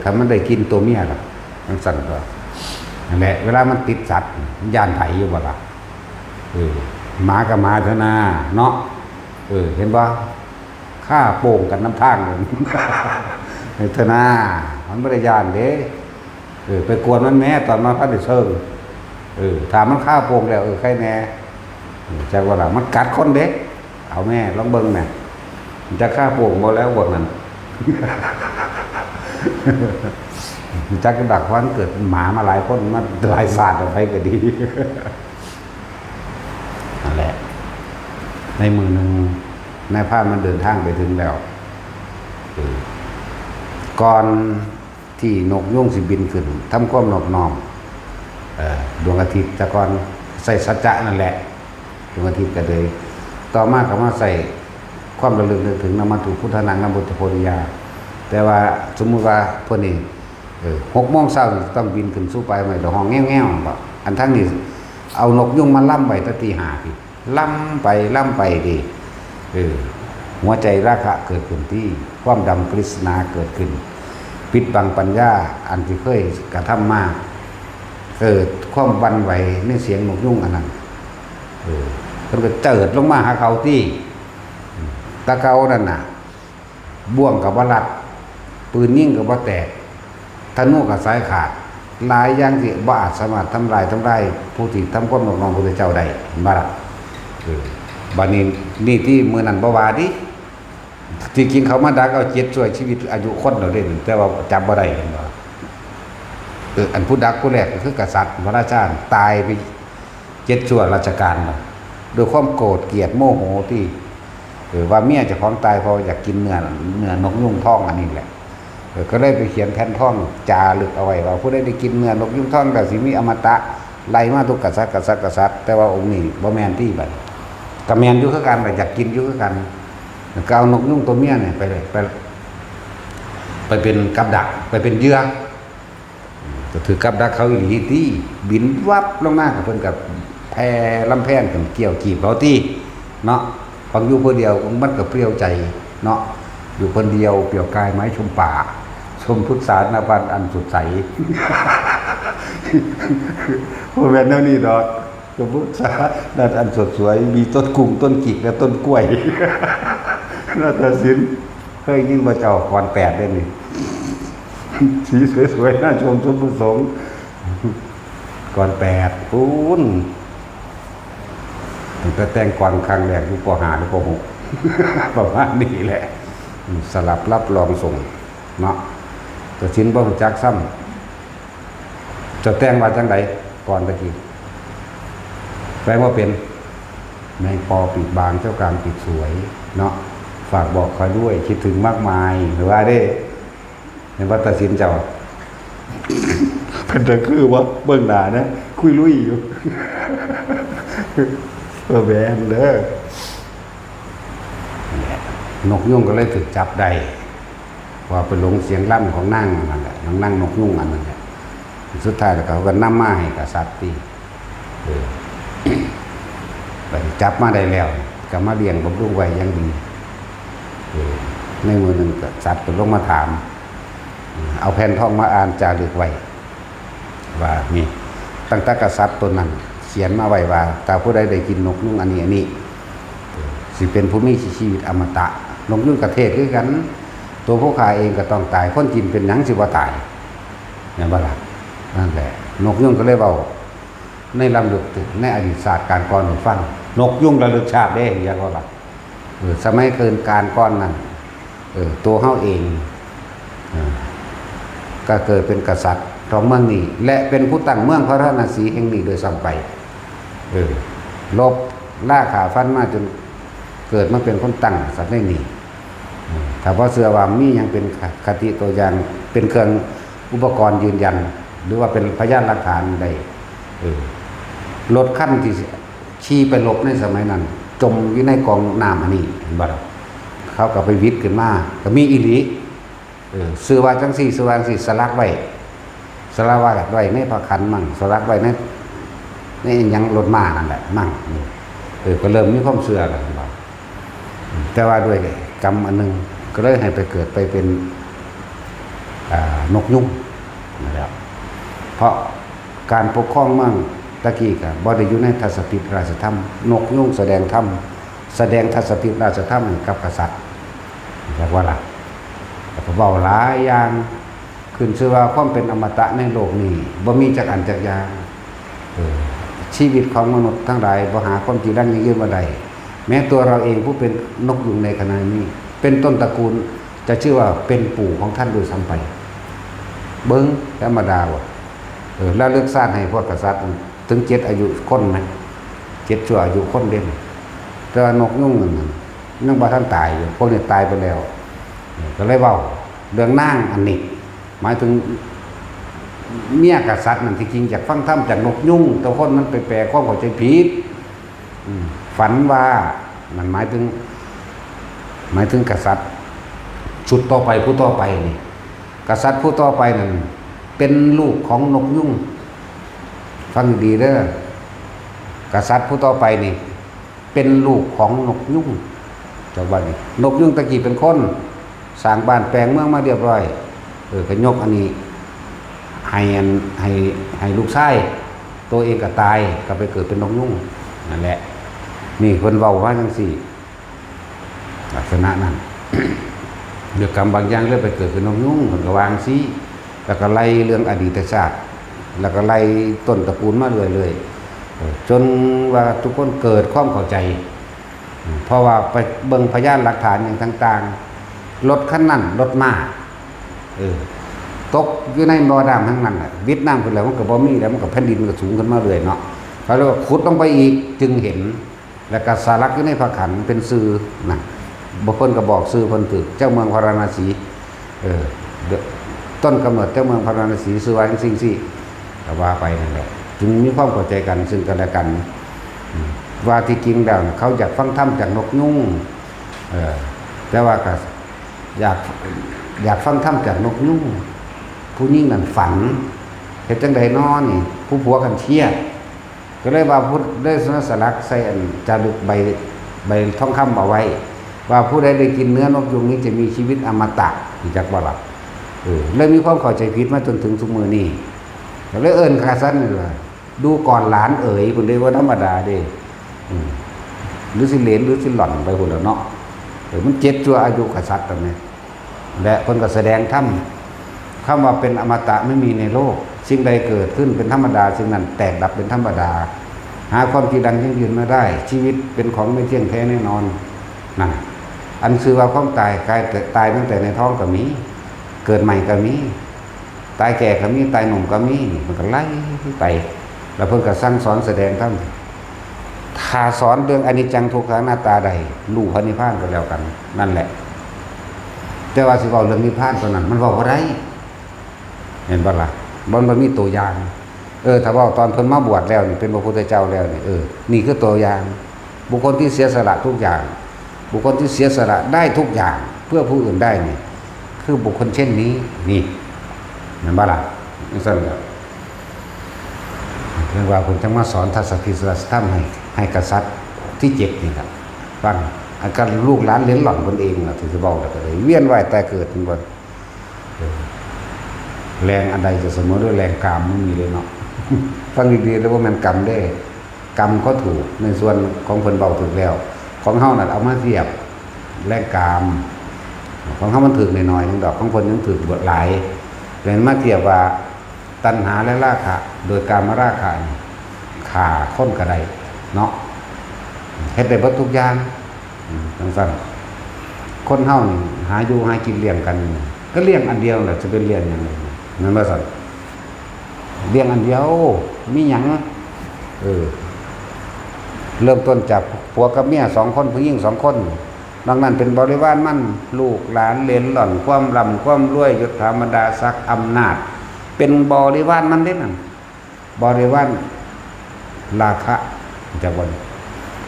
ถ้ามันได้กินตัวเมียล่ะมันสั่นก็นั่นแหละเวลามันติดสัตว์ย่านไผอยู่บ่ล่ะหมากับหมาเถอะนะเนาะเห็นบ่ฆ่าโป่งกันน้ำทางเลย เถอะนะมันบ่ได้ย่านเด้ไปกวนมันแม่ตอนมาพัดได้เชิงถามมันฆ่าโป่งแล้วใครแน่จักว่าล่ะมันกัดคนเด้เอาแม่ลองเบิ่งแม่จะฆ่าโป่งบ่แล้วพวกนั้น จักกระดักวันเกิดหมามาหลายคนมันหลายศาสตร์ออกไปก็ดี นั่นแหละในมือหนึ่งนายพรานมันเดินทางไปถึงแล้วก่อนที่นกยุ่งสิบินขึ้นทำความนอบน้อมดวงอาทิตย์แต่ก่อนใส่สัจจะนั่นแหละดวงอาทิตย์ก็เลยต่อมาก็มาใส่ความระลึกถึงนามตุพุทธนังนามตุโพธิยาแต่ว่าสมมุติว่าพวกนี้6 โมงเช้าต้องบินขึ้นสู่ไปไม่ละห้องแง่วๆบ่อันทั้งนี้เอานกยุ่งมาล่ำไปตั้งตี5พี่ล่ำไปดิหัวใจราคะเกิดขึ้นที่ความดำกฤษณาเกิดขึ้นปิดบังปัญญาอันที่เคยกระทำมาเกิดความวันไหวในเสียงนกยุ่งอันนั้นมันก็เจิดลงมาหาเขาที่ตะเกานั่นน่ะบ่วงกับว่ารัดปืนยิงกับว่าแตกธนูกับสายขาดหลายอย่างที่บ่อาจสามารถทำลายผู้ที่ทำความนอบน้อมพระพุทธเจ้าได้บ่ล่ะบัดนี้นี่ที่มื้อนั้นบ่ว่าดิที่กินเขามาดักเอา7ช่วยชีวิตอายุคนเราได้แต่ว่าจับบ่ได้เห็นบ่อันผู้ดักผู้แรกก็คือกษัตริย์พระราชาตายไป7ชั่วราชการด้วยความโกรธเกลียดโมโหที่ว่าเมียเจ้าของตายเพราะอยากกินเนื้อนกยุ่งท่องอันนี้แหละก็เลยไปเขียนแผ่นท่องจารึกเอาไว้ว่าผู้ใดได้กินเนื้อนกยุ่งท่องก็สิมีอมตะไล่มาทุกกษัตริย์แต่ว่าองค์นี้บ่แม่นที่บัดก็แม่นอยู่คือกันอยากกินอยู่คือกันก็เอานกยุ่งตัวเมียเนี่ยไปเป็นกับดักไปเป็นเหยื่อก็ถือกับดักเขาอีหลีที่บินวับลงมากับเพิ่นกับแพร่ลำแพนกันเกี่ยวกีบเขาที่เนาะฟังอยู่คนเดียวมันก็เปรี้ยวใจเนาะอยู่คนเดียวเปลี่ยวกายไม้ชมป่าชมพุทธศาสนาบันอันสดใส พวกแม่นแนวนี้ดอก ก็พุทราด้านอันสดสวยมีต้นกุ้งต้นกิกและต้นกล้วยนาฏศิลป์เคยยิ่งมาเจ้าก่อน8ได้นี่สีสวยๆน่าชมสมประสงค์ก่อน8ปูนแต่แต่งก่อนครั้งแรกอยู่ป.5 หรือป.6 ประมาณนี้แหละสลับรับรองส่งเนาะแต่ชิ้นบ่รู้จักซ้ำจะแต่งว่าจังไดก่อนตะกี้แปลว่าเป็นแมงปอปีกบางเจ้ากลางปีกสวยเนาะฝากบอกคอยด้วยคิดถึงมากมายหรือว่าได้ในวัดตัดสินเจ้าเป็นตะคือว่าเบื้องหน้านะคุยลุยอยู่แบนเด้อนกยุ่งก็เลยถูกจับได้ว่าไปหลงเสียงล่ำของนั่งนั่นแหละนั่งนกยุ่งอันนั้นแหละสุดท้ายแล้วเขาก็นำมาให้กษัตริย์ตีไปจับมาได้แล้วก็มาเลี้ยงบำรุงไว้ยังดีในมือหนึ่งกษัตริย์ก็ลงมาถามเอาแผ่นทองมาอ่านจารึกไว้ว่านี่ตั้งแต่กษัตริย์ตนนั้นเขียนมาไว้ว่าถ้าผู้ใดได้กินนกยุ่งอันนี้สิเป็นผู้มีชีวิตอมตะนกยุ่งกระเทศคือกันตัวผู้ขายเองก็ต้องตายคนกินเป็นหนังสิว่าตายเนี่ยบ้าล่ะนั่นแหละนกยุ่งก็เลยเบาในลำลึกถึงในอดีตศาสตร์การก่อนหนูฟังนกยุ่งระลึกชาติได้ยังว่าล่ะสมัยเกินการก้อนนั้นตัวเฮาเองก็เกิดเป็นกษัตริย์ของเมืองนี้และเป็นผู้ตั้งเมืองพระราชสีแห่งนี้โดยซ้ำไปลบล่าขาฟันมาจนเกิดมาเป็นคนตั้งสัตว์ได้นี่ถ้าเพราะเสือว่ามียังเป็นคติตัวอย่างเป็นเครื่องอุปกรณ์ยืนยันหรือว่าเป็นพยานหลักฐานใดรถขั้นที่ขี่ไปลบในสมัยนั้นจมอยู่ในกองน้ำอันนี้เห็นบ่ล่ะเขาก็ไปวิทย์ขึ้นมาก็มีอีหลีซื้อว่าจังสี่ซื้อว่าจังสี่สลักไว้สลักไว้ในพระขันมั่งสลักไว้ในยังรถม้านั่นแหละมั่งก็เริ่มมีความเชื่อแล้วแต่ว่าด้วยกรรมอันนึงก็เลยให้ไปเกิดไปเป็นนกยุ่งนะครับเพราะการปกครองเมืองตะกี้กับบ่ได้อยู่ในทัศปิฎราชธรรมนกยุ่งแสดงธรรมแสดงทัศปิฎราชธรรมกับกษัตริย์เรียกว่าล่ะแต่ก็เว้าหลายอย่างขึ้นชื่อว่าความเป็นอมตะในโลกนี้บ่มีจักอันจักอย่างชีวิตของมนุษย์ทั้งหลายบ่หาความจริงดังยืนบ่ได้แม้ตัวเราเองผู้เป็นนกยุงในขณะนี้เป็นต้นตระกูลจะชื่อว่าเป็นปู่ของท่านโดยซ้ำไปเบิ้งธรรมดาว่ะแล้วเลือกสร้างให้พวกกษัตริย์ถึง7อายุคนนะ7ชั่วอายุคนเด่นแต่ว่านกยุ่งนั่นยังบ่ทันตายอยู่พวกนี้ตายไปแล้วก็เลยเว้าเรื่องนางอันนี้หมายถึงเมียกษัตริย์นั่นที่จริงจากฟังธรรมจากนกยุ่งแต่คนมันไปแปลความเข้าใจผิดฝันว่ามันหมายถึงกษัตริย์ชุดต่อไปผู้ต่อไปนี่กษัตริย์ผู้ต่อไปนั่นเป็นลูกของนกยุ่งฟังดีเด้อกษัตริย์ผู้ต่อไปนี่เป็นลูกของนกยุ่งเจ้าบ้านนี่นกยุ่งตะกี้เป็นคนสร้างบ้านแปลงเมืองมาเรียบร้อยก็ยกอันนี้ให้ลูกชายตัวเองก็ตายก็ไปเกิดเป็นนกยุ่งนั่นแหละนี่คนเว้าว่าจังซี่ลักษณะนั้น เรื่องกรรมบางอย่างเรื่องไปเกิดเป็นนกยุ่งคนก็วางซี่แล้วก็ไล่เรื่องอดีตชาติแล้วก็ไล่ต้นตระกูลมาเรื่อยๆจนว่าทุกคนเกิดความเข้าใจเพราะว่าไปเบิ่งพยานหลักฐานอย่างต่างๆรถคันนั้นรถม้าตกอยู่ในบ่อน้ำทั้งนั้นวิทย์น้ำขึ้นแล้วมันก็บ่มีแล้วมันก็แผ่นดินมันก็สูงขึ้นมาเรื่อยเนาะเขาเรียกว่าขุดลงไปอีกจึงเห็นแล้วก็สารักอยู่ในพระขันเป็นสื่อนะบางคนก็บอกสื่อคนถึกเจ้าเมืองพาราณสีต้นกำเนิดเจ้าเมืองพาราณสีสื่อว่าสิ่งที่ก็ว่าไปนั่นแหละจึงมีความเข้าใจกันซึ่งกันและกันว่าที่จริงแล้วเขาอยากฟังธรรมจากนกยุ่งแต่ว่าก็อยากฟังธรรมจากนกยุ่งผู้ยิ่งนั่นฝันเห็นจังใดนอนนี่ผู้ผัวกันเชี่ยก็เลยว่าพุทธได้สนสลักใส่จารึกใบทองคำเอาไว้ว่าผู้ใดได้กินเนื้อนกยุงนี้จะมีชีวิตอมตะที่จักบ่ล่ะเลยมีความเข้าใจผิดมาจนถึงทุกมื้อนี้ก็เลยเอิ้นกษัตริย์นี่ว่า ดูก่อนหลานเอ๋ยคุณเด้ว่าธรรมดาเด้หรือสิเหลนหรือสิหล่อนไปคนละเนาะมันเจ็ดชั่วอายุกษัตริย์ตรงนี้และคนก็แสดงถ้ำคำว่าเป็นอมตะไม่มีในโลกสิ่งใดเกิดขึ้นเป็นธรรมดาสิ่งนั้นแตกดับเป็นธรรมดาหาความจริงดังยั่งยืนไม่ได้ชีวิตเป็นของไม่เที่ยงแท้แน่นอนนั่นอันคือว่าความตายกายตายตั้งแต่ในท้องก็มีเกิดใหม่ก็มีตายแก่ก็มีตายหนุ่มก็มีมันก็ไล่ไปแล้วเพิ่งก็สร้างสอนแสดงทั้งถ้าสอนเรื่องอนิจจังทุกขังหน้าตาใดรู้พระนิพพานก็แล้วกันนั่นแหละแต่ว่าสิเว้าเรื่องนิพพานตัวนั้นมันเว้าบ่ได้เห็นบ่ล่ะมันมีตัวอย่างถ้าว่าตอนเพิ่นมาบวชแล้วนี่เป็นพระพุทธเจ้าแล้วนี่นี่คือตัวอย่างบุคคลที่เสียสละทุกอย่างบุคคลที่เสียสละได้ทุกอย่างเพื่อผู้อื่นได้นี่คือบุคคลเช่นนี้นี่เห็นบ่ล่ะนี่ซั่นแล้วเรียกว่าผมจะมาสอนทัศกิจธรรมให้กษัตริย์ที่เจ็บนี่ครับฟังอาการลูกหลานเลี้ยงหล่อนตนเองนะที่จะบอกแล้วก็เลยเวียนว่ายแต่เกิดเป็นคนแรงอันใดจะเสมอด้วยแรงกรรมไม่มีเลยเนาะฟังดีๆแล้วว่ามันกรรมได้กรรมก็ถูกในส่วนของคนเบาถูกแล้วของเฮาน่ะเอามาเทียบแรงกรรมของเฮามันถึกหน่อยๆนึงดอกของคนยังถึกบทหลายเป็นมาเทียบว่าตัณหาและราคะโดยการมาราคะขาค้นกระไดเนาะเฮ็ดได้เบิดทุกอย่างจังซั่นคนเฮานี่หาอยู่หากินเลี้ยงกันก็เลี้ยงอันเดียวแหละจะเป็นเลี้ยงหยังนั่นว่าซั่นเลี้ยงอันเดียวมีหยังเริ่มต้นจากผัวกับเมีย2คนผู้หญิง2คนนอกนั้นเป็นบริวารมันลูกหลานเหลนหล่อนความร่ำความรวยยศถาบรรดาศักดิ์อำนาจเป็นบริวารมันเด้นั่นบริวารราคะจะบ่น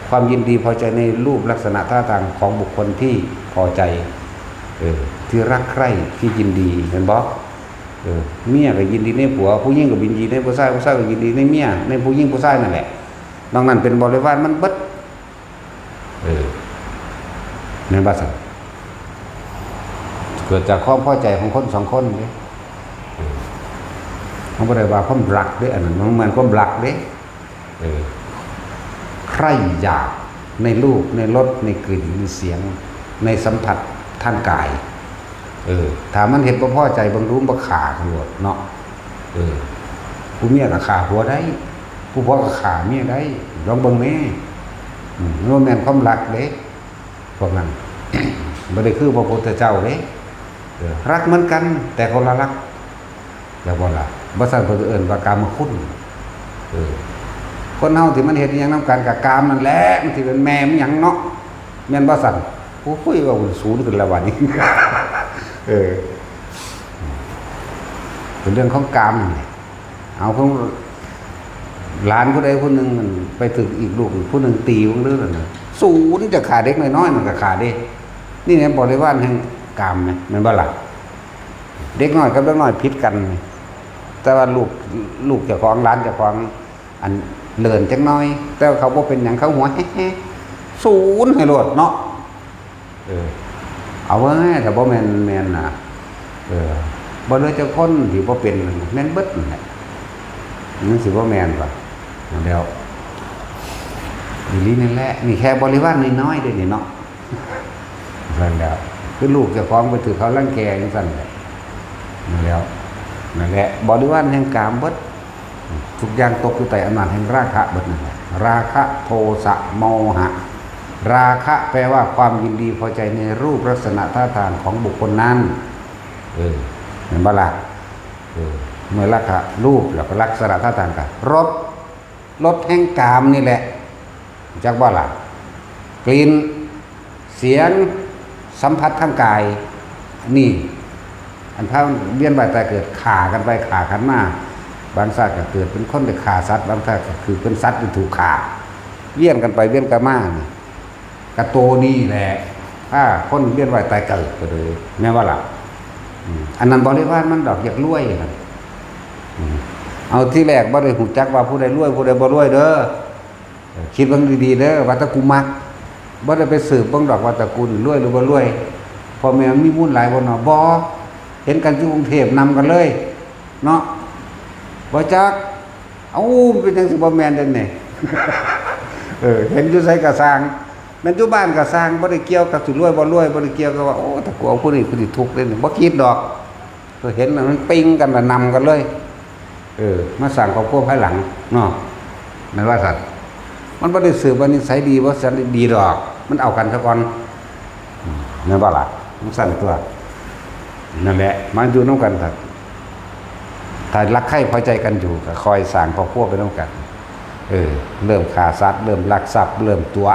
ความยินดีพอใจในรูปลักษณะท่าทางของบุคคลที่พอใจที่รักใคร่ที่ยินดีเห็นบ่เมียก็ยินดีในผัวผู้หญิงก็ยินดีในผู้ชายผู้ชายก็ยินดีในเมียในผู้หญิงผู้ชายนั่นแหละนอกนั้นเป็นบริวารมันเบิดในภาษาเกิดจากความพอใจของคน2คนเด้เขาบ่ได้ว่าความรักเด้อันนั้นมันเหมือนความรักเด้ใครอยากในรูปในรสในกลิ่นในเสียงในสัมผัสทางกายถ้ามันเห็นบ่พอใจบางรู้บ่ขากันหมดเนาะผู้เมียก็ขาผัวได้ผู้ผัวก็ขาเมียได้ลองเบิ่งแม่บ่แม่นความรักเด้พวกนั้น บ่ได้คือพระพุทธเจ้าเด้รักเหมือนกันแต่คนละรักแล้วบ่ล่ะบ่ซั่นเพิ่นเอิ้นว่ากามคุณคนเฮาที่มันเฮ็ดอีหยังนำกันกับกามนั่นแหละมันสิเป็นแม่มันหยังเนาะแม่นบ่ซั่นโอ้ยว่าศูนย์ขึ้นแล้วบัดนี้เป็นเรื่องของกามนี่เอาของหลานผู้ใดผู้หนึงมันไปถึงอีกลูกผู้หนึงตีของเรื่องน่ะศูนย์จะขาเด็กน้อยๆมันก็ขาเด้นี่แหละบริวารแห่งกามนะแม่นบ่ล่ะเด็กน้อยกับเด็กน้อยผิดกันแต่ว่าลูกเจ้าของหลานเจ้าของอันเลินจังน้อยแต่เขาบ่เป็นหยังเขาหัวศูนย์ให้โลดเนาะเอาไว้ถ้าบ่แม่นน่ะบ่เหลือจักคนที่บ่เป็นแม่นเบิดนั่นแหละมันสิบ่แม่นป่ะแล้วนี่แหละนี่แค่บริวารน้อยๆเด้นี่เนาะนั่นแล้วคือลูกเจ้าของไปถือเขารังแกจังซั่นแหละนั่นแหละบริวารแห่งกามเบิดทุกอย่างตกอยู่ใต้อำนาจแห่งราคะเบิดนั่นแหละราคะโทสะโมหะราคะแปลว่าความยินดีพอใจในรูปลักษณะท่าทางของบุคคลนั้นเห็นบ่ล่ะเมื่อราคะรูปแล้วก็ลักษณะท่าทางกันรสแห่งกามนี่แหละจักบ่ล่ะกลิ่นเสียงสัมผัสทางกายนี่อันพาเวียนว่ายตายเกิดฆ่ากันไปฆ่ากันมาบางชาติก็เกิดเป็นคนไปฆ่าสัตว์บางชาติก็คือเป็นสัตว์ที่ถูกฆ่าเวียนกันไปเวียนกันมานี่กระโตนี่แหละถ้าคนเวียนว่ายตายเกิดก็เลยแม้ว่าล่ะอันนั้นบริวารมันดอกอยากรวยครับเอาที่แรกบ่ได้หูจักว่าผู้ใดรวยผู้ใดบ่รวยเด้อคิดเบิ่งดีๆเด้อว่าตะกูมักบ่ได้ไปสืบเบิ่งดอกว่าตระกูลรวยหรือบ่รวยพ่อแม่มีมูลหลายบ่เนาะบ่เห็นกันอยู่กรุงเทพนำกันเลยเนาะบ่จัก เอ้าเป็นจังสิบ่แม่นจังได๋ เห็นอยู่ไสก็สร้างแม่นอยู่บ้านก็สร้างบ่ได้เกี่ยวกับสิรวยบ่รวยบ่ได้เกี่ยวกับว่าโอ้ถ้ากูเอาผู้นี้ผู้นี้ทุกข์เลยนี่บ่คิดดอกก็เห็นแล้วมันปิ้งกันแล้วนำกันเลยมาสร้างครอบครัวภายหลังเนาะแม่นว่าสัตว์มันบ่ได้สืบว่านิสัยดีบ่สันดีดอกมันเอากันซะก่อนแม่นบ่ล่ะมันสั่นตัวนั่นแหละมาอยู่นำกันครับถ้ารักใคร่พอใจกันอยู่ก็คอยสร้างครอบครัวไปนำกันเริ่มฆ่าสัตว์เริ่มลักทรัพย์เริ่มตัว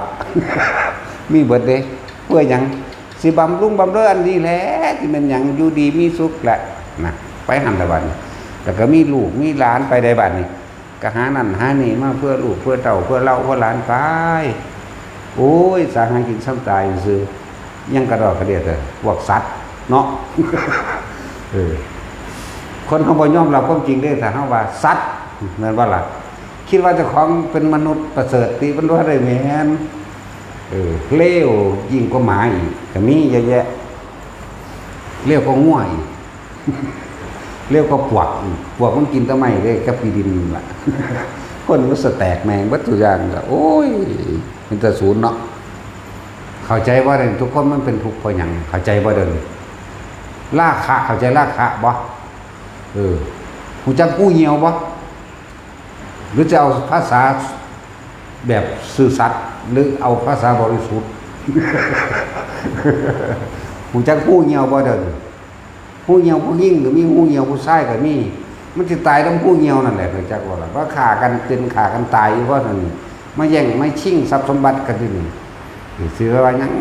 มีเบิดเด้เพื่อหยังสิบำรุงบำเรออันนี้แหละที่มันหยังอยู่ดีมีสุขแหละนะไปหันตะวันแล้วก็มีลูกมีหลานไปได้บัดนี้ก็หานั่นหานี่มาเพื่อลูกเพื่อเต่าเพื่อเล่าเพื่อหลานไปโอ้ยสาหากินซ้ำตายซื่อยังกระดอกกระเดียดเลยพวกสัตว์เนาะ คนเขาบ่ยอมรับความจริงได้แต่เฮาว่าสัตว์แม่นว่าล่ะคิดว่าเจ้าของเป็นมนุษย์ประเสริฐติมันว่าได้แม่นเลวยิ่งกว่าหมาอีกก็มีเยอะแยะเลวกว่างัวอีก เลวกว่าปวกมันกินต้นไม้ได้กับปีดินล่ะ คนมันสแตกแมงวัตถุอย่างก็โอ้ยมันจะศูนย์เนาะเข้าใจว่าเด่นทุกคนมันเป็นทุกข์เพราะหยังเข้าใจว่าเดินราคะเข้าใจราคะบ่หูจักกู้เหี่ยวบ่หรือจะเอาภาษาแบบสื่อสัตย์หรือเอาภาษาบริสุทธิ์ หูจักกู้เหี่ยวบ่เดินหูเหี่ยวผู้หญิงหรือมีหูเหี่ยวผู้ชายก็มีมันจะตายต้องหูเหี่ยวนั่นแหละหูจักว่าล่ะว่าฆ่ากันเป็นฆ่ากันตายอยู่เพราะนั่นมาแย่งไม่ชิงทรัพย์สมบัติกันที่นี่สิว่าหยัง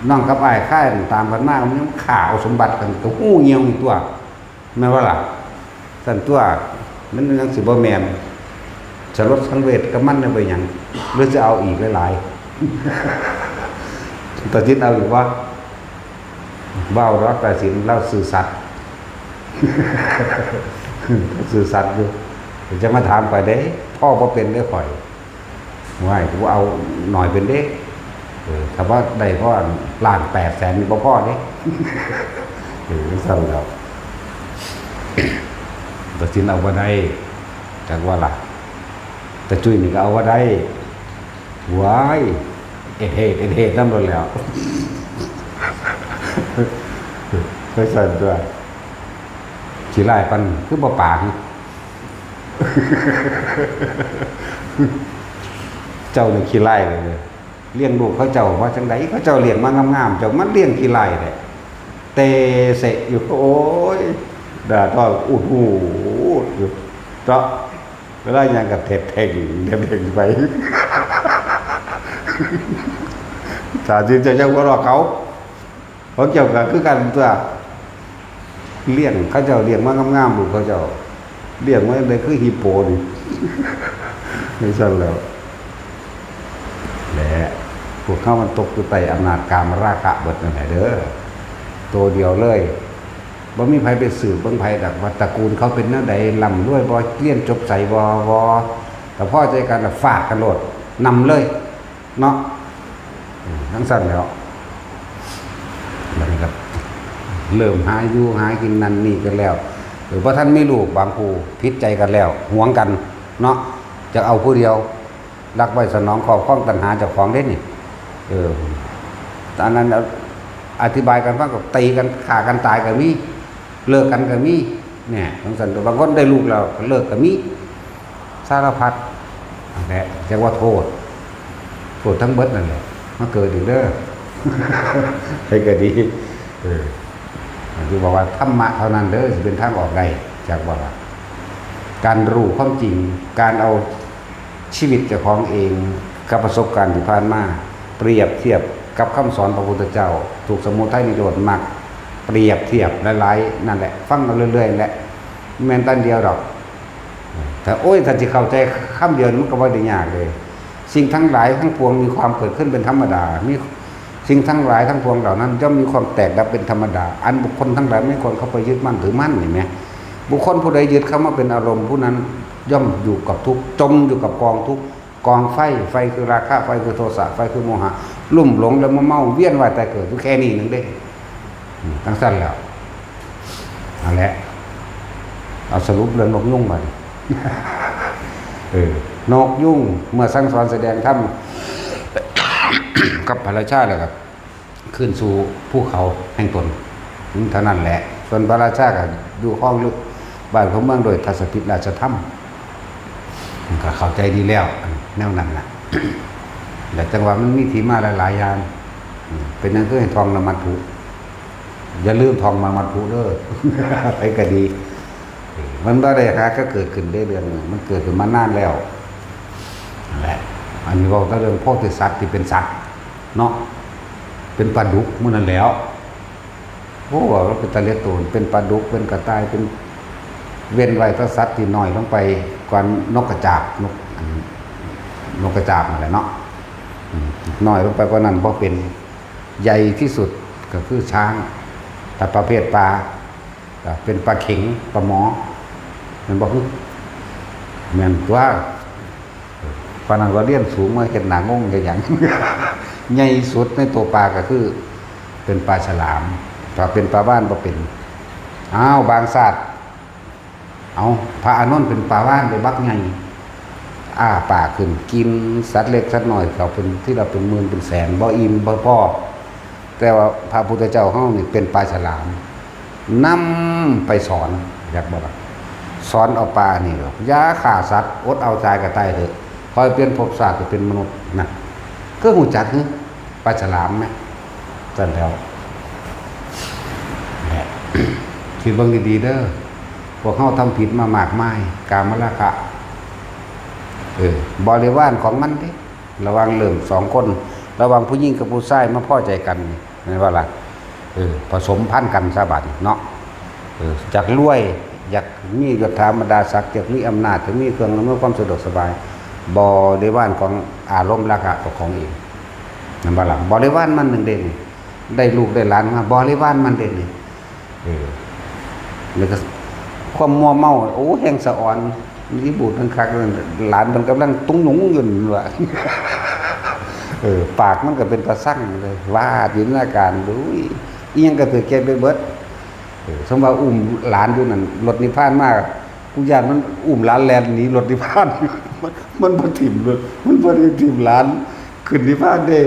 น้องกับอ้ายค่ายตามกันมามันฆ่าเอาสมบัติกันก็หูเหี่ยวอีกตัวแม่ว่าล่ะสั่นตัวมันยังสิบ่แม่นสลดสังเวชกับมันได้ไปหยังหรือจะเอาอีกหลายๆตัดสินเอาอีกว่าเบ้ารักตัดสินเล่าสื่อสัตย์ สื่อสัตย์อยู่จะมาถามไปเด้พ่อบ่เป็นได้ข่อยว่ากูเอาหน่อยเป็นเด้ถ้าว่าได้พ่อล้าน800,000นี่บ่พอเด้ สั่นแล้วตัดสินเอาว่าได้จากว่าล่ะแต่จุ้ยนี่ก็เอาว่าได้ว้ายเอ็ดเหตุนั่นหมดแล้วเคยสั่นตัวขี้ไล่ปันคือบ่ปาก เจ้านี่ขี้ไล่เลยเลี้ยงลูกเขาเจ้าว่าจังไดเขาเจ้าเลี้ยงมางามๆเจ้ามันเลี้ยงขี้ไล่เลยเตเสะอยู่โอ้ยด่าท้ออุดหูอยู่เจาะเวลายังกับเท่งไป ถ้าจริงจะยังว่ารอเขาเกี่ยวกับคือกันตัวเลี้ยงเขาเจ้าเลี้ยงมางามๆลูกเขาเจ้าเลี้ยงไว้เลยคือฮิปโปนี่ ไม่ใช่แล้วแหละพวกเขามันตกอยู่ใต้อำนาจกามราคะเบิดนั่นแหละเด้อตัวเดียวเลยบ่มีไผไปสืบเบิ่งไผดอกว่าตระกูลเขาเป็นแนวใดร่ำรวยบ่เรียนจบไสบ่แต่พอใจกันฝากกันโลดนำเลยเนาะทั้งสั้นแล้วนี่ครับเริ่มหาอยู่หากินนั่นนี่กันแล้วหรือว่าท่านไม่ลูกบางผู้พิษใจกันแล้วหวงกันเนาะจะเอาผู้เดียวรักไว้สนองขอบข้องตัณหาเจ้าของเด้นี่ตอนนั้นอธิบายกันว่าก็ตีกันฆ่ากันตายก็มีเลิกกันก็มีเนี่ยทั้งสั้นบางคนได้ลูกแล้วเลิกก็มีสารพัดนั่นแหละจะว่าโทษทั้งเบิดนั่นแหละมาเกิดอีกเด้อ ให้ก็ดีที่บอกว่าธรรมะเท่านั้นเด้อจะเป็นทางออกได้จากว่าการรู้ความจริงการเอาชีวิตเจ้าของเองกับประสบการณ์ที่ผ่านมาเปรียบเทียบกับคำสอนพระพุทธเจ้าถูกสมุทัยนิโรธมรรคเปรียบเทียบหลายๆนั่นแหละฟังมาเรื่อยๆแหละแม่นตันเดียวดอกแต่โอ้ยถ้าจะเข้าใจคำเดียวมันก็บ่ได้ยากเลยสิ่งทั้งหลายทั้งปวงมีความเกิดขึ้นเป็นธรรมดามีสิ่งทั้งหลายทั้งปวงเหล่านั้นย่อมมีความแตกดับเป็นธรรมดาอันบุคคลทั้งหลายไม่ควรเข้าไปยึดมั่นถือมั่นเห็นไหมบุคคลผู้ใดยึดเข้ามาเป็นอารมณ์ผู้นั้นย่อมอยู่กับทุกข์จมอยู่กับกองทุกข์กองไฟคือราคะไฟคือโทสะไฟคือโมหะลุ่มหลงแล้วเมาเวียนว่ายตายเกิดทุกแค่นี้นึงได้ทั้งสั้นแล้วนั่นแหละเอาสรุปเรื่องนกยุ่งมา นกยุ่งเมื่อสั่งสอนแสดงธรรม กับพระราชาแล้วก็ขึ้นสู่ภูเขาแห่งตนเท่านั้นแหละส่วนพระราชาก็อยู่ห้องลึกบ้านของเมืองโดยทัศพิษราชธรรมก็เข้าใจดีแล้วแนวนั้นนะ แต่จังหวะมันมีที่มาหลายๆอย่างเป็นนั่นคือให้ทองละมัดผูอย่าลืมทองมามัดผูเด้อ ไปก็ดีมันบ่ได้หาก็เกิดขึ้นได้เรื่องนึงมันเกิดขึ้นมานานแล้วนั่นแหละอันนี้ก็เรื่องโพธิสัตว์ที่เป็นสัตว์เนาะเป็นปลาดุกมื้อนั้นแล้วโอ้ว่าเป็นตะเลียตูนเป็นปลาดุกเป็นกระต่ายเป็นเว้นไว้ถ้าสัตว์ที่น้อยลงไปกว่านกกระจาบนกกระจาบนั่นแหละเนาะน้อยลงไปกว่านั้นเพราะเป็นใหญ่ที่สุดก็คือช้างแต่ประเภทปลาเป็นปลาเข็งปลาหมอมันบอกเหมือนว่าปลานังก็เลี้ยนสูงมาเห็นหนางงอย่าง ใหญ่สุดในตัวปลาก็คือเป็นปลาฉลามถ้าเป็นปลาบ้านก็เป็นบางสัตว์พระอานนท์เป็นปลาบ้านไปบักไงปากขึ้นกินสัตว์เล็กสัตว์น้อยเขาเป็นที่เราเป็นหมื่นเป็นแสนบ่อิ่มบ่พอแต่ว่าพระพุทธเจ้าเขานี่เป็นปลาฉลามนำไปสอนอยากบอกสอนเอาปลานี่หรอกยาฆ่าสัตว์อดเอาใจกับตายเถอะคอยเปลี่ยนภพชาติจะเป็นมนุษย์นะก็หูจักนี่ปลาฉลามไหมจันแล้วแหละ คิดเบิ่งดีๆเด้อพวกเขาทำผิดมามากมายกามราคะบริวารของมันดิระวังเริ่มสองคนระวังผู้หญิงกับผู้ชายมาพ่อใจกันนี่ว่าล่ะผสมพันธุ์กันซะบัดเนาะจากรวยอยากมียศถาบรรดาศักดิ์อยากมีอำนาจอยากมีเครื่องอำนวยความสะดวกสบายบริวารของอารมณ์ราคะของเองนั่นว่าล่ะบริวารมันหนึ่งเด่นได้ลูกได้หลานมาบริวารมันเด่นแล้วก็ความมัวเมาโอ้แห่งสะอ่อนนี่บูดทั้งคักหลานมันกำลังตุ้งหนุ่งอยู่ว่ะ ปากมันก็เป็นตาสั่งเลยว่าจินตนาการดูอีหยังก็ถือแกไปเบิดสมว่าอุ้มหลานอยู่นั่นรถนิพพานมากกูญาติมันอุ้มหลานแลนหนีรถนิพพาน มันบ่ถิ่มเลยมันบ่ได้ถิ่มหลานขึ้นนิพพานได้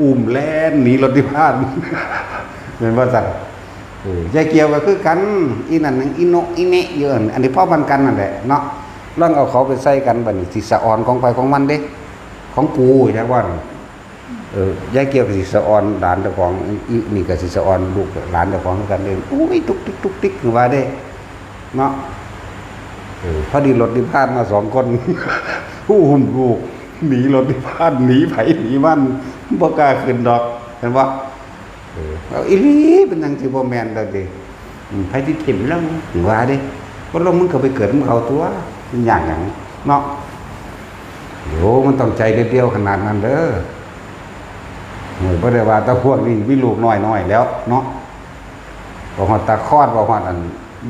อุ้มแลนหนีรถนิพพาน เหมือนว่าซั่นยายเกี่ยวก็คือกันอีนั่นอีโนอีเนะเยอะอันนี้พ่อมันกันนั่นแหละเนาะลองเอาเขาไปใส่กันบัดนี้สิสะอ่อนของไผของมันเด้ของกูจักว่ายายเกี่ยวกับสิสะออนหลานเจ้าของอีนี่ก็สิสะออนลูกหลานเจ้าของกันเองโอ้ยตุกติ๊กตุกติ๊กว่าได้เนาะพอดีรถนิพพานมา2 คนผู้หุ่มลูกหนีรถนิพพานหนีไผหนีมันบ่กล้าขึ้นดอกเห็นบ่เอาอีหลีเป็นจังสิบ่แม่นดอกเด้ไผที่ถิ่มแล้วว่าเด้บ่ลงมึงก็ไปเกิดมึงเขาตัวอย่างหยังเนาะโยมันต้องใจเดียวขนาดนั้นเด้อเพราะได้ว่าตาพวกนี้วิลูกน้อยๆแล้วเนาะบอกว่าตาคอดบอกว่าอัน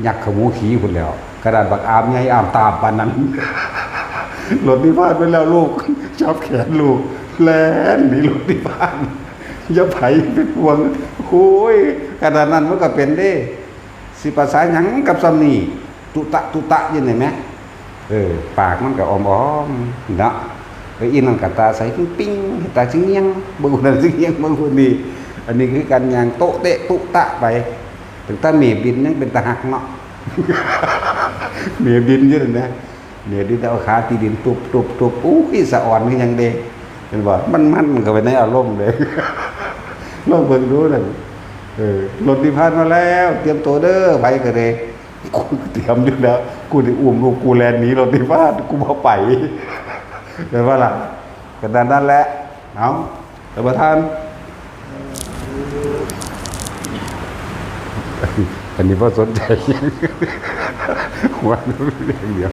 ยักษ์ขมูขี้พุ่นแล้วกระดาษบักอามใหญ่อามตาปานนั้น รถนิพพานไปแล้วลูกชอบแขนลูกแล่นหนีรถนิพพานอย่าไผเป็นห่วงโอ้ยกระดาษนั้นมันก็เป็นเด้สิภาษาหยังกับซ้ำนี่ตุตะยินได้มั้ยปากมันก็อ้อมๆเนาะอินนั่นกับตาใสปิ้งตาชิ้งเงี้ยงบางคนชิ้งเงี้ยงบางคนนี่อันนี้คือการยางโตเตะตุตะไปถึงตาเมียบินยังเป็นตาหักเนาะ เมียบินเยอะเลยนะเมียดินเอาขาตีดินตุบอู้ยสะอ่อนมันยังเด้เห็นบ่มันก็ไปในอารมณ์เลย ลองเบิ่งดูนั่นรถนิพพานมาแล้วเตรียมตัวเด้อไปก็เลยกูเตรียมอยู่แล้วกูได้อุ้มลูกกูแลนหนีรถนิพพานกูบ่ไปเห็นว่าล่ะกันนั่นแหละเอาท่านประธานอันนี้พอสนใจ หัวเรื่องเดียว